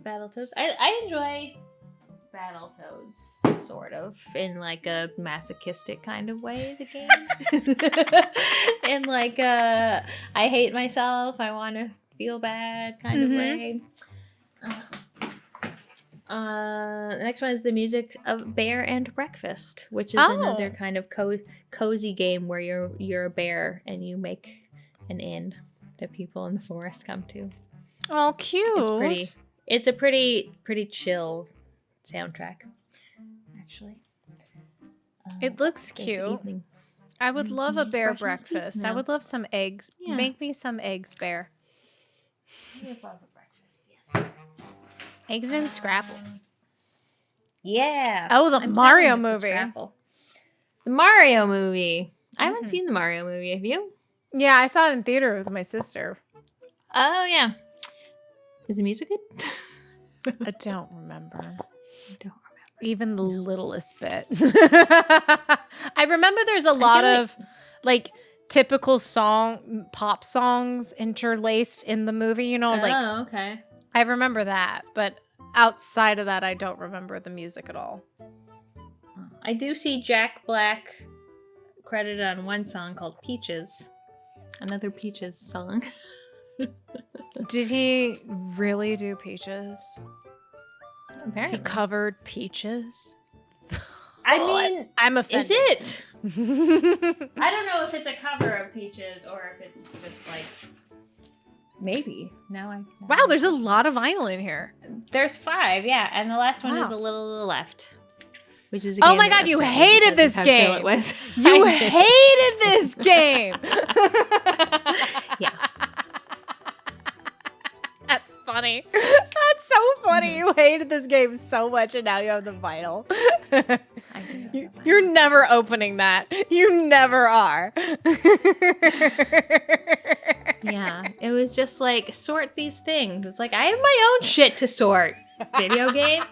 Battletoads. I enjoy Battletoads, sort of, in like a masochistic kind of way, the game. And like, I hate myself, I want to feel bad kind of way. The next one is the music of Bear and Breakfast, which is another kind of cozy game where you're a bear and you make an inn that people in the forest come to. Oh, cute. It's a pretty chill soundtrack, actually. It looks cute. I would love a bear breakfast. I would love some eggs. Yeah. Make me some eggs, Bear. Breakfast, yes. Eggs and Scrapple. Yeah. Oh, the Mario movie. The Mario movie. I haven't seen the Mario movie. Have you? Yeah, I saw it in theater with my sister. Oh, yeah. Is the music good? I don't remember. I don't remember. Even the littlest bit. I remember there's a lot of like typical pop songs interlaced in the movie, you know, like okay. I remember that, but outside of that I don't remember the music at all. I do see Jack Black credited on one song called Peaches. Another Peaches song. Did he really do Peaches? Apparently. He covered Peaches? I mean, I'm offended. Is it? I don't know if it's a cover of Peaches or if it's just like maybe. Wow, there's a lot of vinyl in here. There's 5, yeah, and the last one is a little to the left, which is. Oh my god, you hated this game. It was. You hated this game. Yeah. That's funny. That's so funny. You hated this game so much, and now you have the vinyl. I do. You're never opening that. You never are. Yeah, it was just like sort these things. It's like I have my own shit to sort. Video game.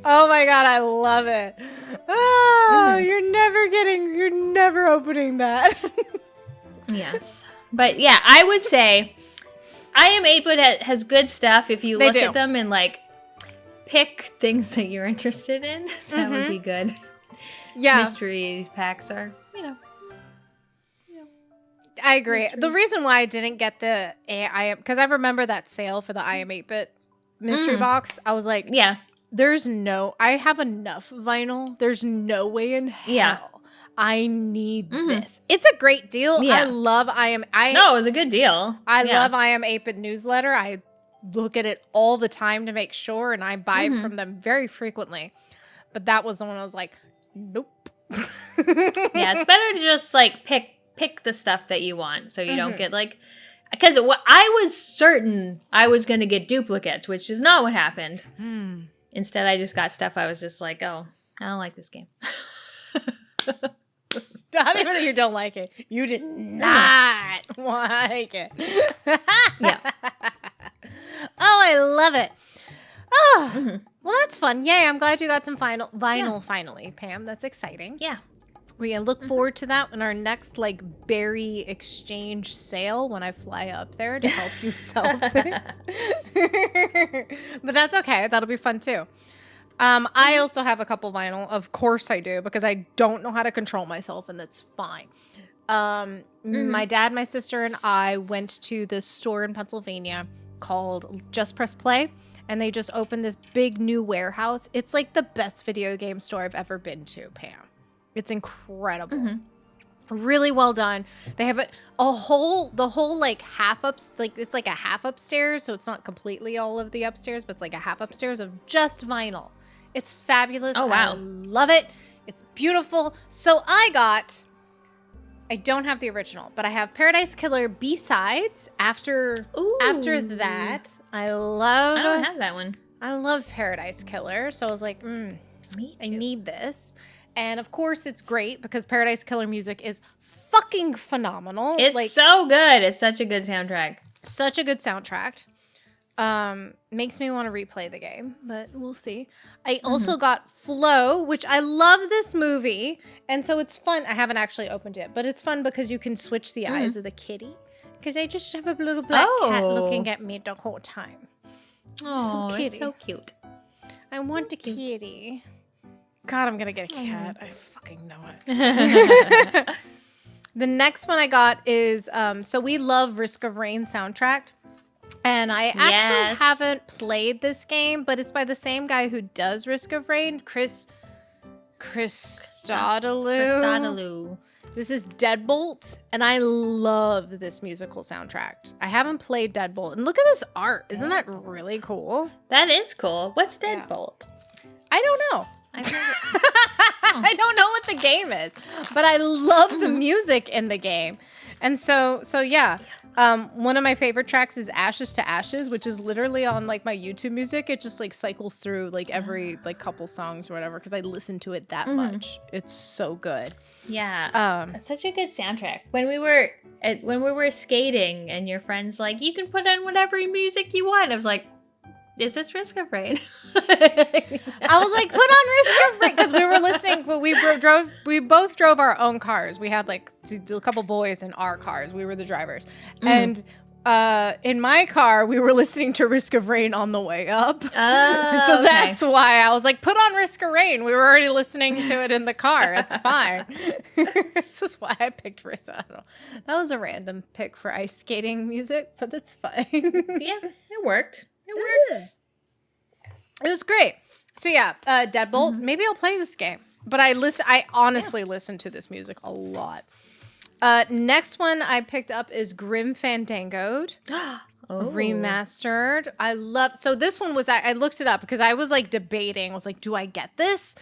Oh my god, I love it. Oh, you're never opening that. Yes. But yeah, I would say I Am 8-Bit has good stuff if you look at them and like pick things that you're interested in. That would be good. Yeah. Mystery packs are, I agree. Mystery. The reason why I didn't get the because I remember that sale for the I Am 8-Bit mystery box. I was like, yeah. I have enough vinyl. There's no way in hell I need this. It's a great deal. Yeah. I love No, it was a good deal. I love I Am 8-Bit newsletter. I look at it all the time to make sure, and I buy from them very frequently. But that was the one I was like, nope. Yeah, it's better to just like pick the stuff that you want, so you don't get like, because I was certain I was going to get duplicates, which is not what happened. Instead, I just got stuff I was just like, oh, I don't like this game. Not even that you don't like it. You did not like it. Yeah. Oh, I love it. Oh, well, that's fun. Yay, I'm glad you got some vinyl finally, Pam. That's exciting. Yeah. We're going to look forward to that in our next, like, berry exchange sale when I fly up there to help you sell things. But that's okay. That'll be fun, too. I also have a couple vinyl. Of course I do, because I don't know how to control myself, and that's fine. My dad, my sister, and I went to this store in Pennsylvania called Just Press Play, and they just opened this big new warehouse. It's like the best video game store I've ever been to, Pam. It's incredible. Really well done. They have the whole like half ups, like it's like a half upstairs, so it's not completely all of the upstairs, but it's like a half upstairs of just vinyl. It's fabulous. Oh, wow. I love it. It's beautiful. So I don't have the original, but I have Paradise Killer B-sides after that. I don't have that one. I love Paradise Killer. So I was like, Me too. I need this. And of course it's great because Paradise Killer music is fucking phenomenal. It's so good. It's such a good soundtrack. Such a good soundtrack. Makes me want to replay the game, but we'll see. I also got Flow, which I love this movie. And so it's fun. I haven't actually opened it, but it's fun because you can switch the eyes of the kitty. Because I just have a little black cat looking at me the whole time. Oh, it's so cute. I want a kitty. God, I'm going to get a cat. I fucking know it. The next one I got is, so we love Risk of Rain soundtrack. And I actually haven't played this game, but it's by the same guy who does Risk of Rain, Christodoulou. This is Deadbolt, and I love this musical soundtrack. I haven't played Deadbolt. And look at this art. Isn't that really cool? That is cool. What's Deadbolt? I don't know. I don't know what the game is, but I love the music in the game. And so yeah. One of my favorite tracks is Ashes to Ashes, which is literally on like my YouTube music. It just like cycles through like every like couple songs or whatever because I listen to it that much. It's so good. Yeah. It's such a good soundtrack. When we were skating and your friend's like, you can put on whatever music you want. I was like, is this Risk of Rain? I was like, put on Risk of Rain because we were listening, but we both drove our own cars. We had like a couple boys in our cars. We were the drivers. And in my car, we were listening to Risk of Rain on the way up. So that's why I was like, put on Risk of Rain. We were already listening to it in the car. It's fine. This is why I picked Risk. I don't know. That was a random pick for ice skating music, but that's fine. Yeah, it worked. It was great. So yeah, Deadbolt. Maybe I'll play this game. But I honestly listen to this music a lot. Next one I picked up is Grim Fandangoed. Remastered. So this one was, I looked it up because I was like debating. I was like, do I get this?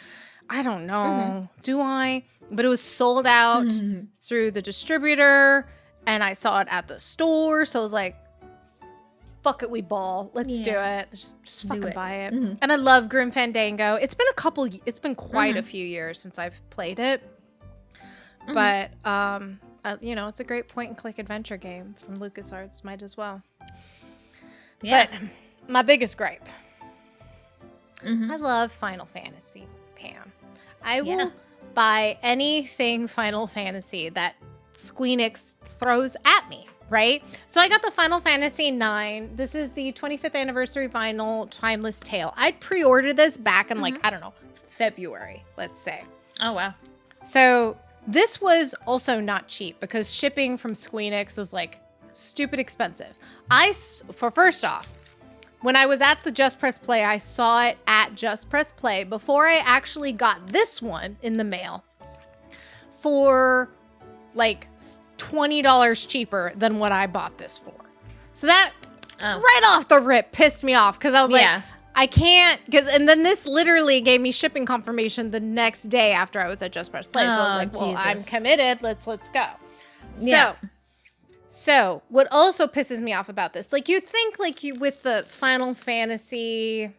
I don't know. Do I? But it was sold out through the distributor and I saw it at the store. So I was like, fuck it, we ball. Let's do it. Just fucking buy it. And I love Grim Fandango. It's been quite a few years since I've played it. But, it's a great point and click adventure game from LucasArts. Might as well. Yeah. But my biggest gripe. I love Final Fantasy, Pam. I will buy anything Final Fantasy that Squenix throws at me. Right? So I got the Final Fantasy IX. This is the 25th anniversary vinyl Timeless Tale. I'd pre-ordered this back in I don't know, February, let's say. Oh, wow. So this was also not cheap because shipping from Squenix was like stupid expensive. First off, when I was at the Just Press Play, I saw it at Just Press Play before I actually got this one in the mail for like $20 cheaper than what I bought this for. So that right off the rip pissed me off because I was like, I can't, and then this literally gave me shipping confirmation the next day after I was at Just Press Play. So I was like, well, Jesus. I'm committed. Let's go. Yeah. So what also pisses me off about this, like you'd think like you with the Final Fantasy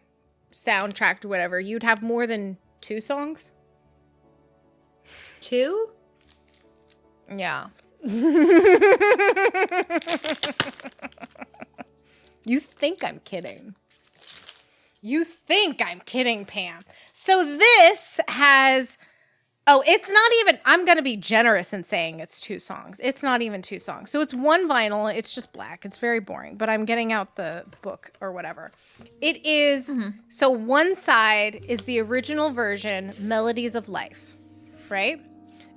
soundtrack or whatever, you'd have more than 2 songs. 2? Yeah. You think I'm kidding. You think I'm kidding, Pam. So this has... Oh, it's not even... I'm going to be generous in saying it's 2 songs. It's not even 2 songs. So it's 1 vinyl. It's just black. It's very boring. But I'm getting out the book or whatever. It is... Mm-hmm. So one side is the original version, Melodies of Life. Right?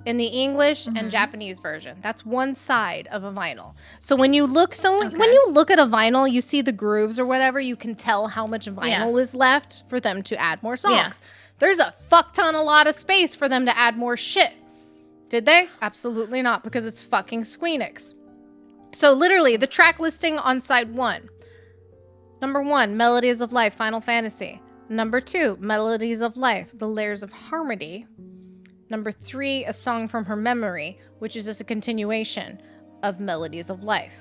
In the English and Japanese version. That's one side of a vinyl. So when you look when you look at a vinyl, you see the grooves or whatever, you can tell how much vinyl is left for them to add more songs. Yeah. There's a fuck ton a lot of space for them to add more shit. Did they? Absolutely not, because it's fucking Squenix. So literally, the track listing on side 1. Number 1, Melodies of Life, Final Fantasy. Number 2, Melodies of Life, The Layers of Harmony. Number 3, A Song from Her Memory, which is just a continuation of Melodies of Life.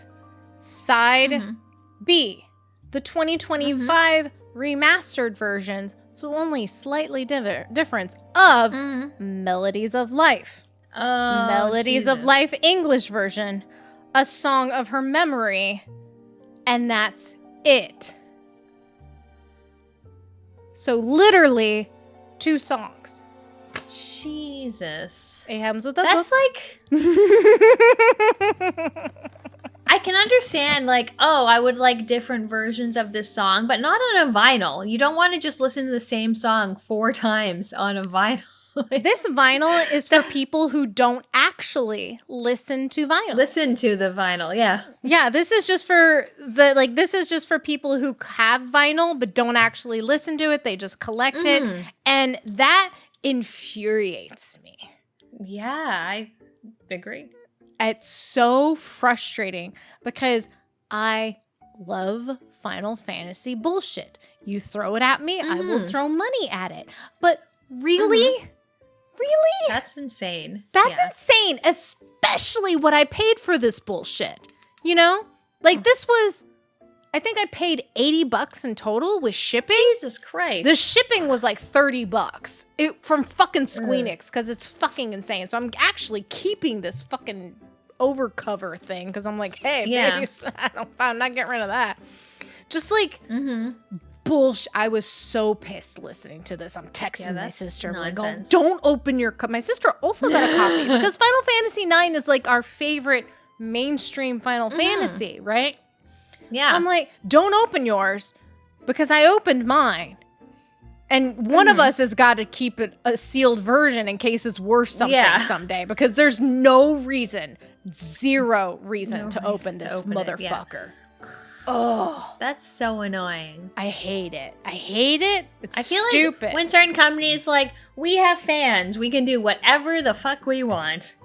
Side B, the 2025 remastered versions, so only slightly difference of Melodies of Life. Oh, Melodies Jesus. of Life English version, A Song of Her Memory, and that's it. So literally 2 songs. Jesus. Aham's with that That's book. I can understand, like, oh, I would like different versions of this song, but not on a vinyl. You don't want to just listen to the same song 4 times on a vinyl. This vinyl is for people who don't actually listen to vinyl. Listen to the vinyl, yeah. Yeah, this is just for people who have vinyl but don't actually listen to it. They just collect it. And that infuriates me. Yeah, I agree. It's so frustrating because I love Final Fantasy bullshit. You throw it at me, I will throw money at it. But really? Really? That's insane. That's insane, especially what I paid for this bullshit. You know? Like this was, I think I paid $80 in total with shipping. Jesus Christ. The shipping was like $30 from fucking Squenix because it's fucking insane. So I'm actually keeping this fucking overcover thing because I'm like, hey, baby, I'm not getting rid of that. Just like bullshit. I was so pissed listening to this. I'm texting my sister. I'm like, oh, don't open your cup. My sister also got a copy because Final Fantasy IX is like our favorite mainstream Final Fantasy, right? Yeah. I'm like, don't open yours because I opened mine. And one of us has got to keep it a sealed version in case it's worth something someday because there's zero reason to open this motherfucker. Oh, that's so annoying. I hate it. It's I feel stupid. Like when certain companies like, we have fans, we can do whatever the fuck we want.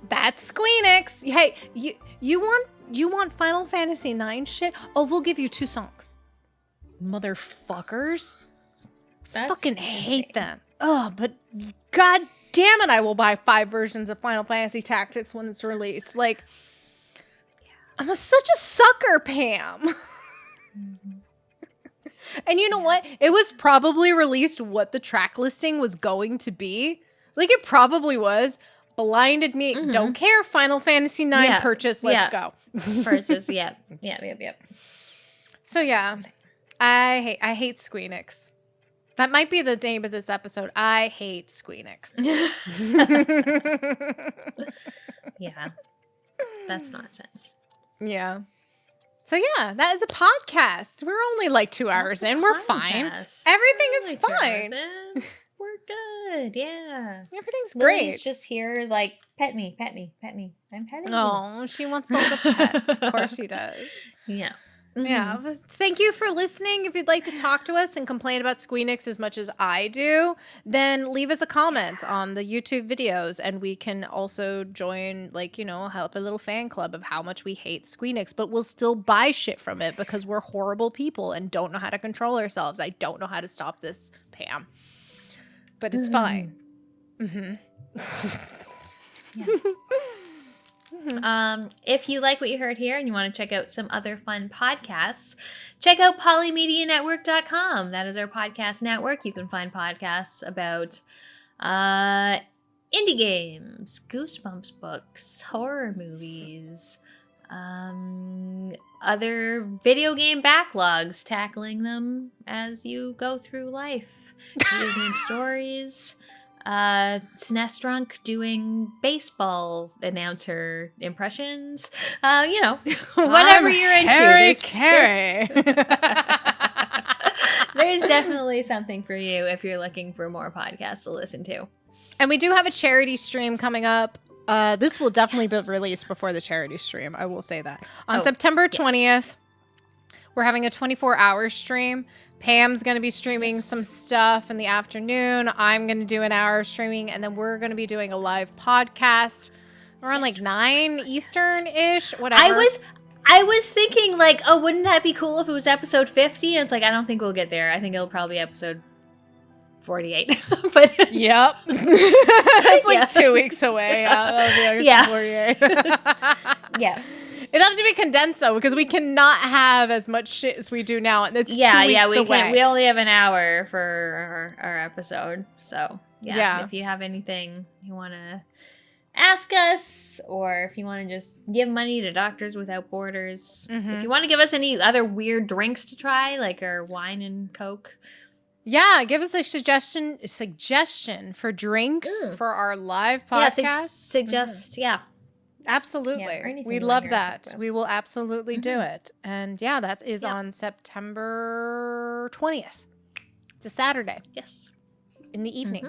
That's Squenix. Hey, you want Final Fantasy IX shit? Oh, we'll give you 2 songs. Motherfuckers. Fucking hate them. Oh, but god damn it, I will buy 5 versions of Final Fantasy Tactics when it's released. Like, I'm such a sucker, Pam. And you know what? It was probably released what the track listing was going to be. Like, it probably was. Blinded me. Don't care. Final Fantasy IX purchase. Let's go. Purchase. Yep. So yeah, I hate Squenix. That might be the name of this episode. I hate Squenix. Yeah, that's nonsense. Yeah. So yeah, that is a podcast. We're only like 2 hours in. We're fine. Everything is fine. We're good. Yeah. Everything's great. Lily's just here like, pet me. I'm petting you. Oh, she wants all the pets. Of course she does. Yeah. Yeah. Thank you for listening. If you'd like to talk to us and complain about Squenix as much as I do, then leave us a comment on the YouTube videos, and we can also join, help a little fan club of how much we hate Squenix, but we'll still buy shit from it because we're horrible people and don't know how to control ourselves. I don't know how to stop this, Pam. But it's fine. If you like what you heard here and you want to check out some other fun podcasts, check out polymedianetwork.com. That is our podcast network. You can find podcasts about indie games, Goosebumps books, horror movies, other video game backlogs, tackling them as you go through life, video game stories, SNES Drunk doing baseball announcer impressions, whatever you're into. There's definitely something for you if you're looking for more podcasts to listen to. And we do have a charity stream coming up. This will definitely be released before the charity stream. I will say that. On September 20th, we're having a 24-hour stream. Pam's going to be streaming some stuff in the afternoon. I'm going to do an hour of streaming, and then we're going to be doing a live podcast around 9 Eastern-ish, whatever. I was thinking, wouldn't that be cool if it was episode 50? And it's I don't think we'll get there. I think it'll probably be episode 48. But yep. It's 2 weeks away. That'll be 48. Yeah. It'll have to be condensed, though, because we cannot have as much shit as we do now. And it's 2 weeks away. Can't. We only have an hour for our episode. So, if you have anything you want to ask us, or if you want to just give money to Doctors Without Borders, if you want to give us any other weird drinks to try, like our wine and Coke. Yeah, give us a suggestion for drinks for our live podcast. Yeah, absolutely. Yeah, we love that. We will absolutely do it. And that is on September 20th. It's a Saturday. Yes. In the evening.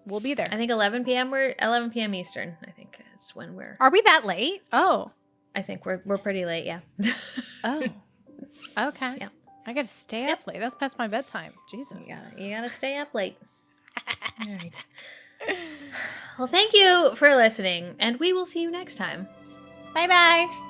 We'll be there. I think 11 p.m. We're 11 p.m. Eastern. I think is when we're. Are we that late? Oh. I think we're pretty late. Yeah. Oh. Okay. Yeah. I got to stay up late. That's past my bedtime. Jesus. You gotta stay up late. All right. Well, thank you for listening, and we will see you next time. Bye-bye.